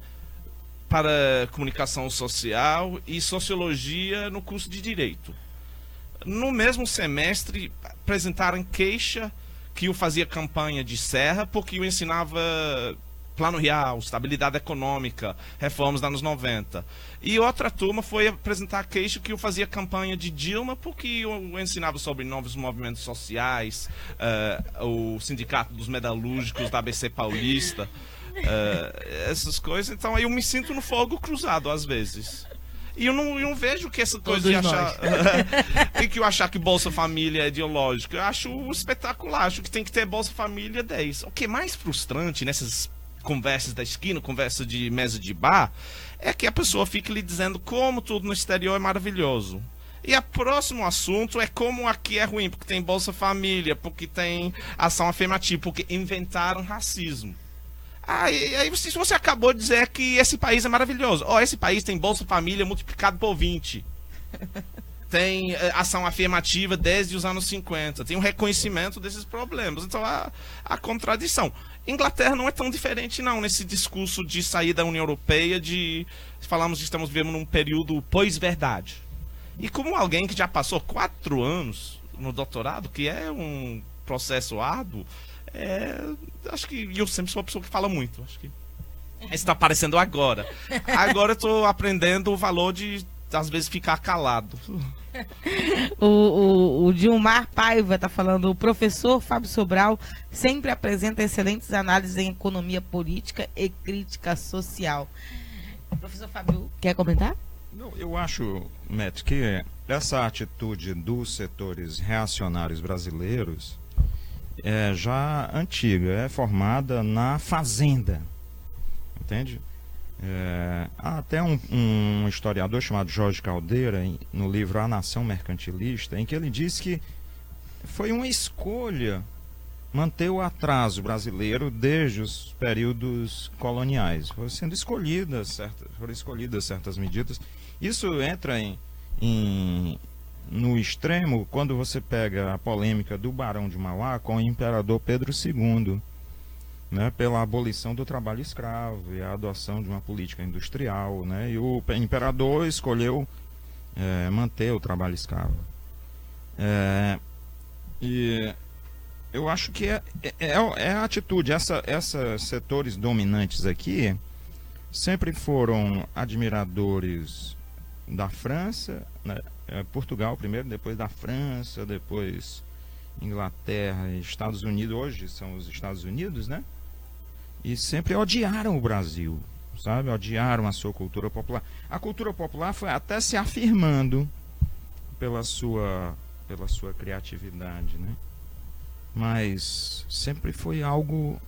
para comunicação social e sociologia no curso de direito. No mesmo semestre, apresentaram queixa que eu fazia campanha de Serra porque eu ensinava Plano Real, estabilidade econômica, reformas dos anos 90. E outra turma foi apresentar queixa que eu fazia campanha de Dilma porque eu ensinava sobre novos movimentos sociais, o sindicato dos metalúrgicos da ABC Paulista, essas coisas. Então aí eu me sinto no fogo cruzado às vezes. E eu não vejo que essa coisa de achar que eu achar que Bolsa Família é ideológico. Eu acho espetacular, acho que tem que ter Bolsa Família 10. O que é mais frustrante nessas conversas da esquina, conversa de mesa de bar, é que a pessoa fica lhe dizendo como tudo no exterior é maravilhoso. E o próximo assunto é como aqui é ruim, porque tem Bolsa Família, porque tem ação afirmativa, porque inventaram racismo. Aí você acabou de dizer que esse país é maravilhoso. Esse país tem Bolsa Família multiplicado por 20. Tem ação afirmativa desde os anos 50. Tem um reconhecimento desses problemas. Então, a contradição. Inglaterra não é tão diferente, não, nesse discurso de sair da União Europeia, falamos que estamos vivendo num período pós-verdade. E como alguém que já passou 4 anos no doutorado, que é um processo árduo, acho que eu sempre sou uma pessoa que fala muito. Acho que isso está aparecendo agora. Agora eu estou aprendendo o valor de, às vezes, ficar calado. O Dilmar Paiva está falando: o professor Fábio Sobral sempre apresenta excelentes análises em economia política e crítica social. O professor Fábio, quer comentar? Não, eu acho, Matt, que essa atitude dos setores reacionários brasileiros é já antiga, é formada na fazenda, entende? Há até um historiador chamado Jorge Caldeira, no livro A Nação Mercantilista, em que ele diz que foi uma escolha manter o atraso brasileiro desde os períodos coloniais. Foram escolhidas certas medidas. Isso entra no extremo quando você pega a polêmica do Barão de Mauá com o imperador Pedro II, né, pela abolição do trabalho escravo e a adoção de uma política industrial, né, e o imperador escolheu manter o trabalho escravo. E eu acho que é a atitude. Esses setores dominantes aqui sempre foram admiradores da França, né, Portugal primeiro, depois da França, depois Inglaterra e Estados Unidos. Hoje são os Estados Unidos, né? E sempre odiaram o Brasil, sabe? Odiaram a sua cultura popular. A cultura popular foi até se afirmando pela sua criatividade, né? Mas sempre foi algo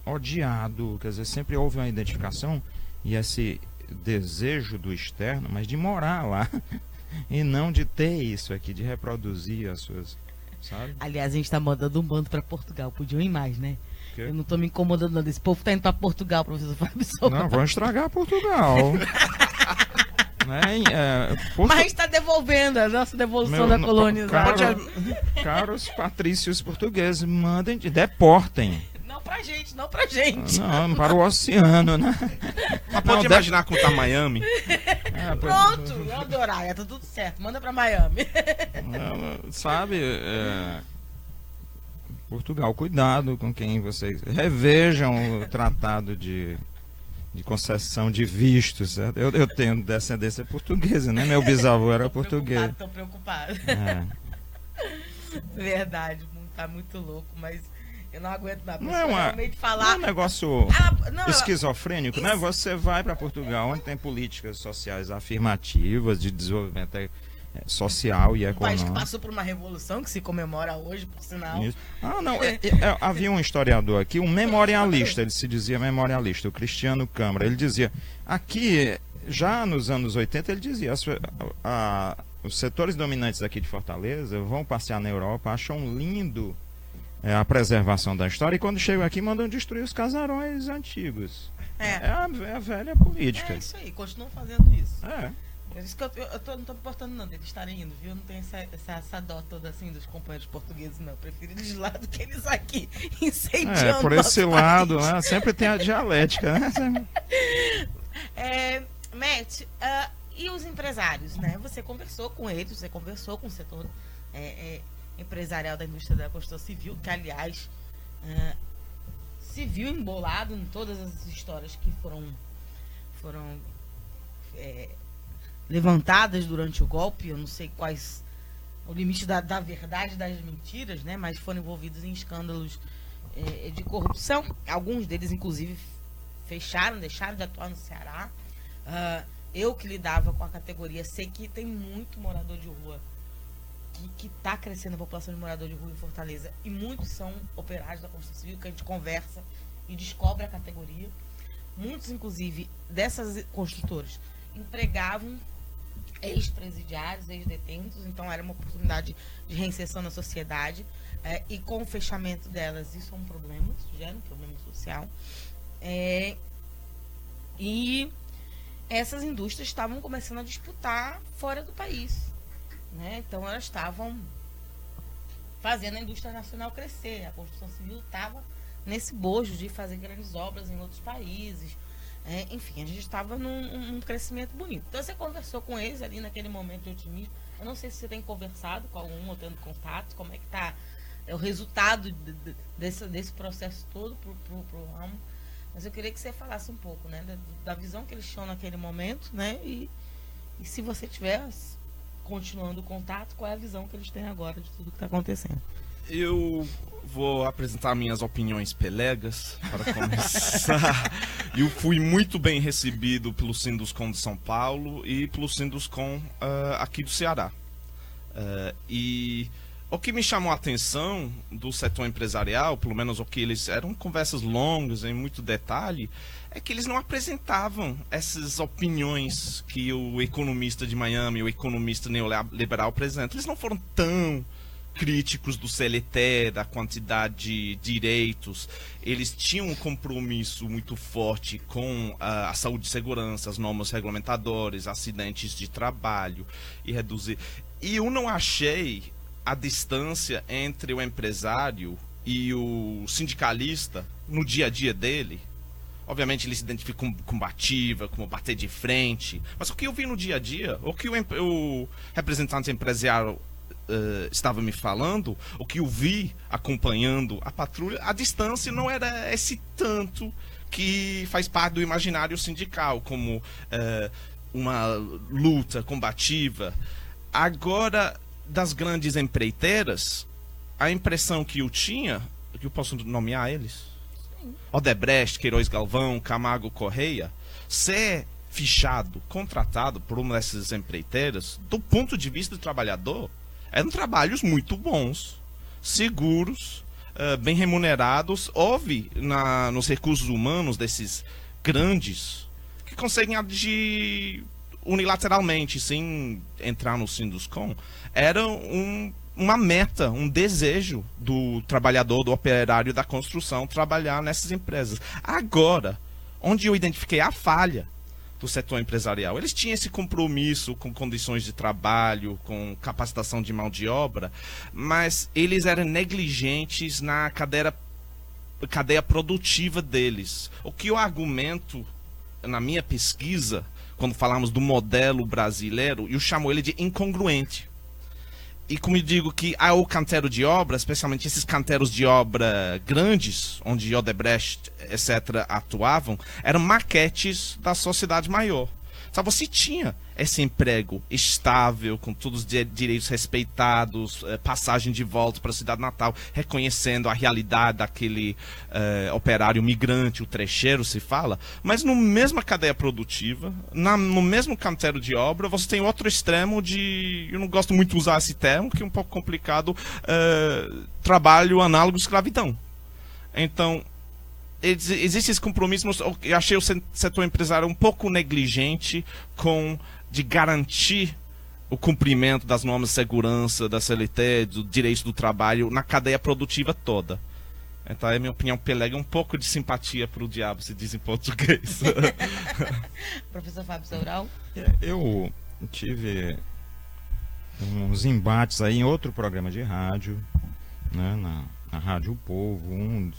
odiado, quer dizer, sempre houve uma identificação e esse desejo do externo, mas de morar lá e não de ter isso aqui, de reproduzir as suas, sabe? Aliás, a gente tá mandando um bando para Portugal, podiam ir mais, né? Que? Eu não tô me incomodando não, esse povo tá indo para Portugal, professor Fábio Sobral. Não, vão estragar Portugal. Mas a gente está devolvendo a nossa devolução da colonização. Caros patrícios portugueses, mandem, deportem. Não pra gente, não pra gente. Não, para o oceano, né? Mas pode imaginar como tá Miami? Pronto, eu adorar, tá tudo certo. Manda pra Miami. Sabe, Portugal, cuidado com quem vocês... Revejam o tratado de concessão de vistos, certo? Eu tenho descendência portuguesa, né? Meu bisavô era português. Tô preocupado. Verdade, tá muito louco, mas eu não aguento mais. Não é um negócio esquizofrênico, né? Você vai para Portugal, onde tem políticas sociais afirmativas de desenvolvimento social e econômico. Um país que passou por uma revolução que se comemora hoje, por sinal. Isso. Havia um historiador aqui, um memorialista, ele se dizia memorialista, o Cristiano Câmara. Ele dizia, aqui, já nos anos 80, ele dizia, os setores dominantes aqui de Fortaleza vão passear na Europa, acham lindo a preservação da história, e quando chegam aqui mandam destruir os casarões antigos. É a velha política. É isso aí, continuam fazendo isso. Por isso que eu não tô me importando não deles estarem indo, viu? Eu não tenho essa dó toda assim dos companheiros portugueses, não. Eu prefiro eles lá do que eles aqui incendiando. Por esse lado, né? Sempre tem a dialética, né? Matt, e os empresários, né? Você conversou com eles, você conversou com o setor empresarial da indústria da construção civil, que aliás se viu embolado em todas as histórias que foram levantadas durante o golpe. Eu não sei quais o limite da verdade das mentiras, né? Mas foram envolvidos em escândalos de corrupção. Alguns deles, inclusive, deixaram de atuar no Ceará. Eu que lidava com a categoria, sei que tem muito morador de rua que está crescendo a população de morador de rua em Fortaleza, e muitos são operários da construção civil, que a gente conversa e descobre a categoria. Muitos, inclusive, dessas construtoras empregavam ex-presidiários, ex-detentos, então era uma oportunidade de reinserção na sociedade, e com o fechamento delas, isso é um problema, isso gera um problema social, e essas indústrias estavam começando a disputar fora do país, né? Então elas estavam fazendo a indústria nacional crescer, a construção civil estava nesse bojo de fazer grandes obras em outros países. Enfim, a gente estava num crescimento bonito. Então você conversou com eles ali naquele momento de otimismo. Eu não sei se você tem conversado com algum ou tendo contato, como é que está o resultado desse processo todo pro ramo. Mas eu queria que você falasse um pouco, né, da visão que eles tinham naquele momento, né, e se você tiver continuando o contato, qual é a visão que eles têm agora de tudo que está acontecendo. Eu vou apresentar minhas opiniões pelegas para começar. Eu fui muito bem recebido pelo Sinduscom de São Paulo e pelo Sinduscom aqui do Ceará. E o que me chamou a atenção do setor empresarial, pelo menos o que eles eram conversas longas, em muito detalhe, é que eles não apresentavam essas opiniões que o economista de Miami, o economista neoliberal apresenta. Eles não foram tão críticos do CLT, da quantidade de direitos. Eles tinham um compromisso muito forte com a saúde e segurança, as normas regulamentadoras, acidentes de trabalho e reduzir. E eu não achei a distância entre o empresário e o sindicalista no dia a dia dele. Obviamente ele se identifica como combativa, como bater de frente, mas o que eu vi no dia a dia, o que o representante empresarial estava me falando, o que eu vi acompanhando a patrulha, a distância não era esse tanto que faz parte do imaginário sindical, como uma luta combativa. Agora, das grandes empreiteiras, a impressão que eu tinha, que eu posso nomear eles, Odebrecht, Queiroz Galvão, Camargo Correia, ser fichado, contratado por uma dessas empreiteiras, do ponto de vista do trabalhador, eram trabalhos muito bons, seguros, bem remunerados. Houve nos recursos humanos desses grandes que conseguem agir unilateralmente, sem entrar no Sinduscom. Era uma meta, um desejo do trabalhador, do operário da construção, trabalhar nessas empresas. Agora, onde eu identifiquei a falha, do setor empresarial. Eles tinham esse compromisso com condições de trabalho, com capacitação de mão de obra, mas eles eram negligentes na cadeia produtiva deles. O que eu argumento na minha pesquisa, quando falamos do modelo brasileiro, eu chamo ele de incongruente. E como eu digo que o canteiro de obra, especialmente esses canteiros de obra grandes, onde Odebrecht, etc., atuavam, eram maquetes da sociedade maior. Então você tinha esse emprego estável, com todos os direitos respeitados, passagem de volta para a cidade natal, reconhecendo a realidade daquele operário migrante, o trecheiro se fala, mas no mesma cadeia produtiva, no mesmo canteiro de obra, você tem outro extremo de, eu não gosto muito de usar esse termo, que é um pouco complicado, trabalho análogo à escravidão. Então, existe esse compromisso. Eu achei o setor empresário um pouco negligente de garantir o cumprimento das normas de segurança, da CLT, do direito do trabalho na cadeia produtiva toda. Então, a minha opinião, pelega um pouco de simpatia para o diabo, se diz em português. Professor Fábio Sobral? Eu tive uns embates aí em outro programa de rádio, né, na Rádio Povo, um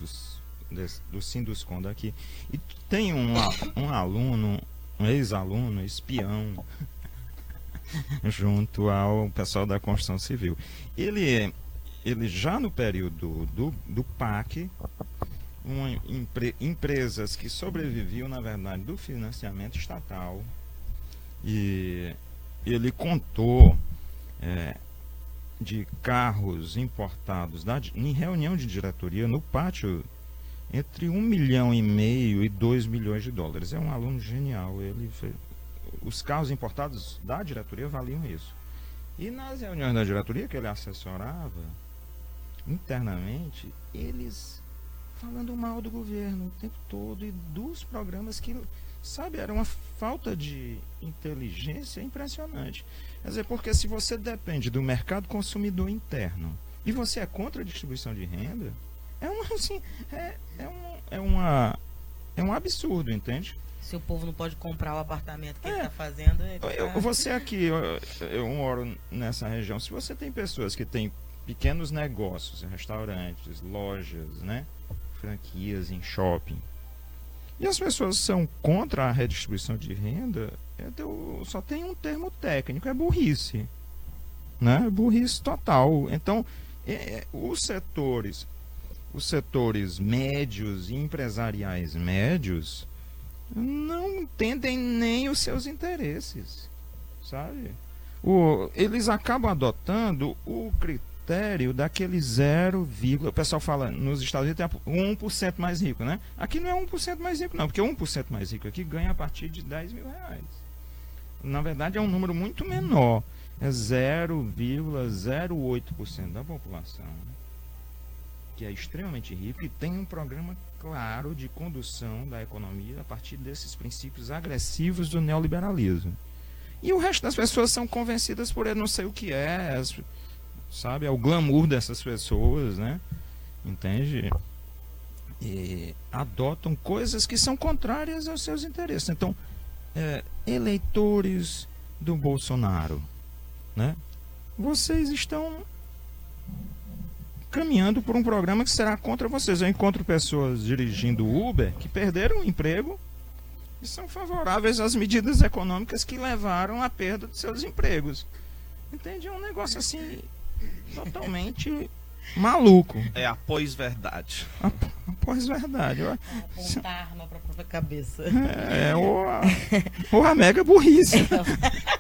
do Sinduscon daqui, e tem um aluno, um ex-aluno, espião, junto ao pessoal da construção civil. Ele já no período do PAC, empresas que sobreviviam, na verdade, do financiamento estatal, e ele contou de carros importados em reunião de diretoria no pátio, entre 1,5 milhão e 2 milhões de dólares. É um aluno genial. Os carros importados da diretoria valiam isso. E nas reuniões da diretoria que ele assessorava, internamente, eles falando mal do governo o tempo todo e dos programas que, sabe, era uma falta de inteligência impressionante. Quer dizer, porque se você depende do mercado consumidor interno e você é contra a distribuição de renda, é um absurdo, entende? Se o povo não pode comprar o apartamento que ele está fazendo... Você aqui, eu moro nessa região, se você tem pessoas que têm pequenos negócios, restaurantes, lojas, né, franquias em shopping, e as pessoas são contra a redistribuição de renda, só tem um termo técnico, é burrice, né? Burrice total. Então, os setores médios e empresariais médios não entendem nem os seus interesses, sabe? Eles acabam adotando o critério daquele 0, o pessoal fala, nos Estados Unidos tem 1% mais rico, né? Aqui não é 1% mais rico não, porque 1% mais rico aqui ganha a partir de 10 mil reais. Na verdade é um número muito menor, é 0,08% da população, que é extremamente rico e tem um programa claro de condução da economia a partir desses princípios agressivos do neoliberalismo. E o resto das pessoas são convencidas por ele não sei o que sabe? É o glamour dessas pessoas, né? Entende? E adotam coisas que são contrárias aos seus interesses. Então, eleitores do Bolsonaro, né? Vocês estão caminhando por um programa que será contra vocês. Eu encontro pessoas dirigindo Uber que perderam o emprego e são favoráveis às medidas econômicas que levaram à perda de seus empregos. Entende? É um negócio assim totalmente maluco. É a pós-verdade. A pós-verdade. Apontar a arma para a própria cabeça. Ou a mega burrice.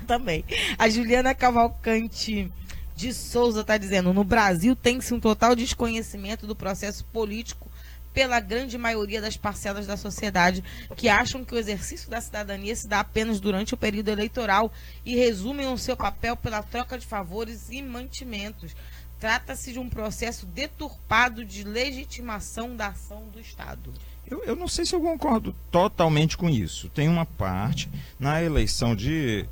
Também. A Juliana Cavalcante de Souza está dizendo: no Brasil tem-se um total desconhecimento do processo político pela grande maioria das parcelas da sociedade, que acham que o exercício da cidadania se dá apenas durante o período eleitoral e resumem o seu papel pela troca de favores e mantimentos. Trata-se de um processo deturpado de legitimação da ação do Estado. Eu não sei se eu concordo totalmente com isso. Tem uma parte na eleição de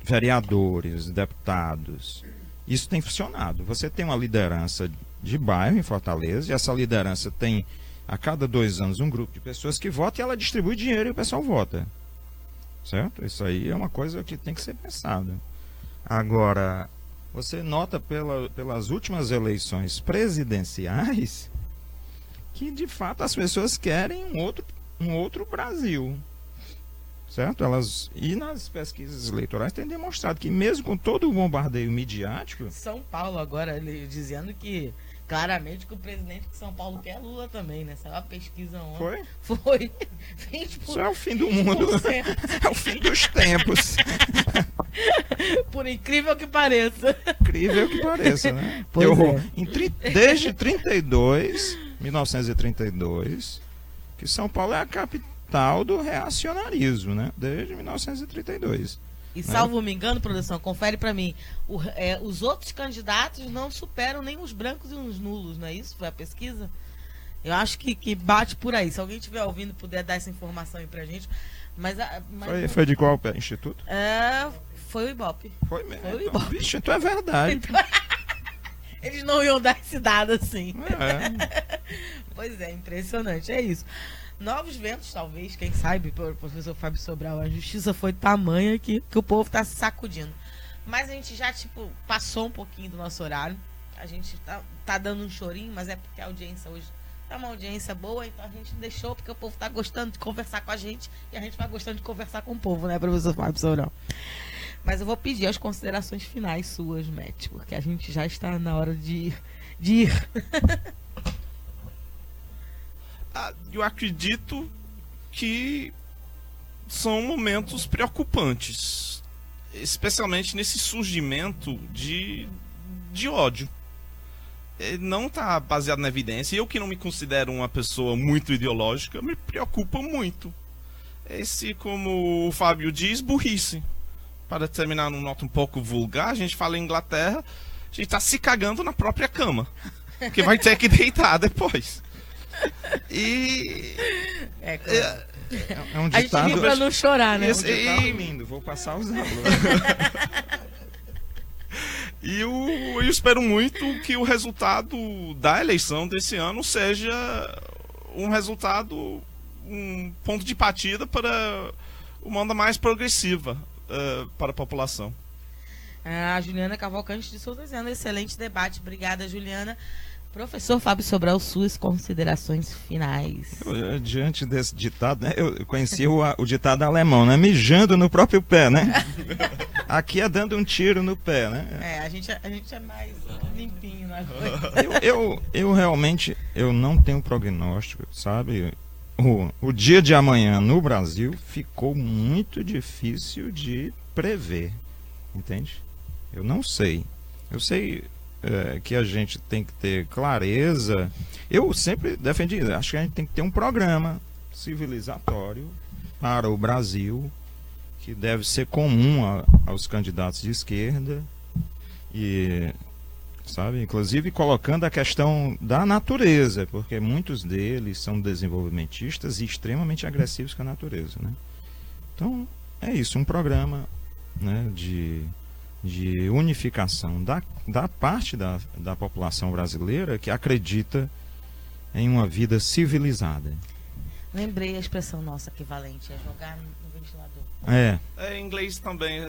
vereadores, deputados, isso tem funcionado. Você tem uma liderança de bairro em Fortaleza, e essa liderança tem a cada 2 anos um grupo de pessoas que votam e ela distribui dinheiro e o pessoal vota. certo? Isso aí é uma coisa que tem que ser pensada. Agora, você nota pelas últimas eleições presidenciais que, de fato, as pessoas querem um outro Brasil, certo? E nas pesquisas eleitorais tem demonstrado que, mesmo com todo o bombardeio midiático... São Paulo agora, ele dizendo que claramente que o presidente de São Paulo quer Lula também, né? Saiu a pesquisa ontem. Foi? 20%. Isso é o fim do mundo. É o fim dos tempos. Por incrível que pareça. Incrível que pareça, né? Desde 1932, que São Paulo é a capital do reacionarismo, né? Desde 1932. E salvo me engano, produção, confere pra mim, os outros candidatos não superam nem os brancos e os nulos, não é isso? Foi a pesquisa? Eu acho que bate por aí. Se alguém estiver ouvindo puder dar essa informação aí pra gente. Foi de qual instituto? Foi o Ibope. Foi mesmo? Foi o Ibope. Vixe, então é verdade. Eles não iam dar esse dado assim. Pois é, impressionante, é isso. Novos ventos, talvez, quem sabe, professor Fábio Sobral, a justiça foi tamanha que o povo está se sacudindo. Mas a gente já, passou um pouquinho do nosso horário. A gente tá dando um chorinho, mas é porque a audiência hoje tá uma audiência boa, então a gente deixou, porque o povo tá gostando de conversar com a gente e a gente vai gostando de conversar com o povo, né, professor Fábio Sobral? Mas eu vou pedir as considerações finais suas, Matt, porque a gente já está na hora de ir. Eu acredito que são momentos preocupantes, especialmente nesse surgimento de ódio. Não está baseado na evidência. Eu, que não me considero uma pessoa muito ideológica, me preocupa muito. Como o Fábio diz, burrice. Para terminar numa nota um pouco vulgar, a gente fala em Inglaterra, a gente está se cagando na própria cama, que vai ter que deitar depois. É um ditado. A gente ri pra não chorar, né? É um ditado lindo, vou passar a usá-lo. E eu espero muito que o resultado da eleição desse ano seja um resultado, um ponto de partida para uma onda mais progressiva para a população. A Juliana Cavalcante de Souza dizendo, excelente debate. Obrigada, Juliana. Professor Fábio Sobral, suas considerações finais. Diante desse ditado, né, eu conheci o ditado alemão, né? Mijando no próprio pé, né? Aqui é dando um tiro no pé, né? A gente é mais limpinho na coisa. Eu realmente não tenho prognóstico, sabe? O dia de amanhã no Brasil ficou muito difícil de prever, entende? Eu não sei. Eu sei... que a gente tem que ter clareza. Eu sempre defendi, acho que a gente tem que ter um programa civilizatório para o Brasil, que deve ser comum aos candidatos de esquerda, e, sabe, inclusive colocando a questão da natureza, porque muitos deles são desenvolvimentistas e extremamente agressivos com a natureza, né? Então, é isso, um programa, né, de unificação da parte da população brasileira que acredita em uma vida civilizada. Lembrei a expressão nossa equivalente, é jogar no ventilador. Em inglês também, eu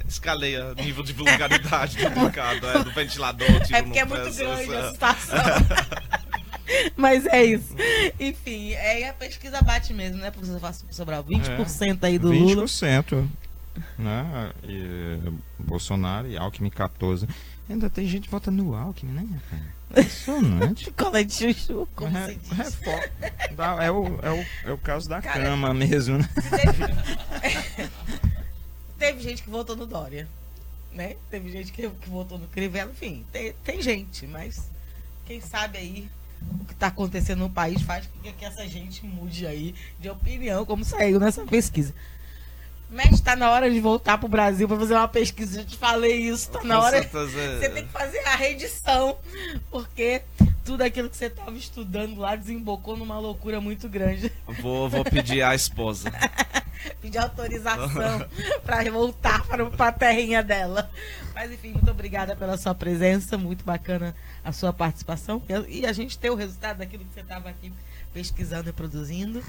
escalei o nível de vulgaridade do mercado, do ventilador. É porque é muito grande a situação. Mas é isso. Enfim, a pesquisa bate mesmo, né, professor Fábio Sobral? 20% aí do 20%. Lula. 20%. Né? Bolsonaro e Alckmin 14%. Ainda tem gente que vota no Alckmin, né, rapaz? Impressionante. Cola de chuchu, como se diz. É o caso da cama mesmo, né? Teve gente que votou no Dória, né? Teve gente que votou no Crivella, enfim, tem gente, mas quem sabe aí o que está acontecendo no país faz com que essa gente mude aí de opinião, como saiu nessa pesquisa. Mas está na hora de voltar pro Brasil para fazer uma pesquisa. Eu te falei isso, tá na hora. Você tem que fazer a reedição, porque tudo aquilo que você estava estudando lá desembocou numa loucura muito grande. Vou pedir à esposa. pedir autorização para voltar para a terrinha dela. Mas enfim, muito obrigada pela sua presença, muito bacana a sua participação e a gente ter o resultado daquilo que você estava aqui pesquisando e produzindo.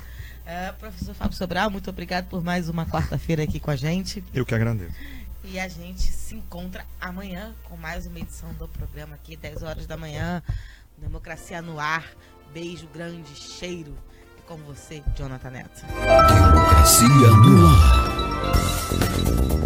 Professor Fábio Sobral, muito obrigado por mais uma quarta-feira aqui com a gente. Eu que agradeço. E a gente se encontra amanhã com mais uma edição do programa aqui, 10 horas da manhã. Democracia no ar. Beijo grande, cheiro. E com você, Jonathan Neto. Democracia no ar.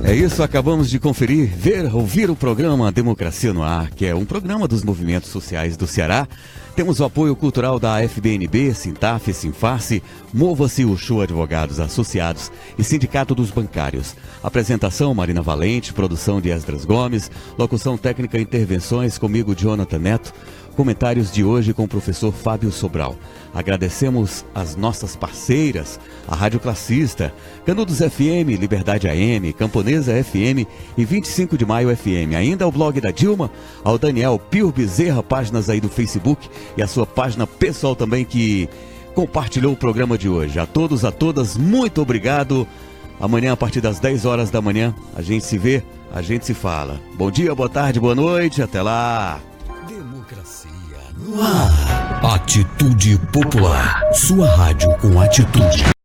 É isso, acabamos de conferir, ouvir o programa Democracia no Ar, que é um programa dos movimentos sociais do Ceará. Temos o apoio cultural da FBNB, Sintaf, Sinfarce, Mova-se o Show Advogados Associados e Sindicato dos Bancários. Apresentação Marina Valente, produção de Esdras Gomes, locução técnica e intervenções comigo, Jonathan Neto. Comentários de hoje com o professor Fábio Sobral. Agradecemos as nossas parceiras, a Rádio Classista, Canudos FM, Liberdade AM, Camponesa FM e 25 de Maio FM. Ainda ao blog da Dilma, ao Daniel Pio Bezerra, páginas aí do Facebook e a sua página pessoal também que compartilhou o programa de hoje. A todos, a todas, muito obrigado. Amanhã, a partir das 10 horas da manhã, a gente se vê, a gente se fala. Bom dia, boa tarde, boa noite, até lá. Democracia no ar. Atitude Popular. Sua rádio com atitude.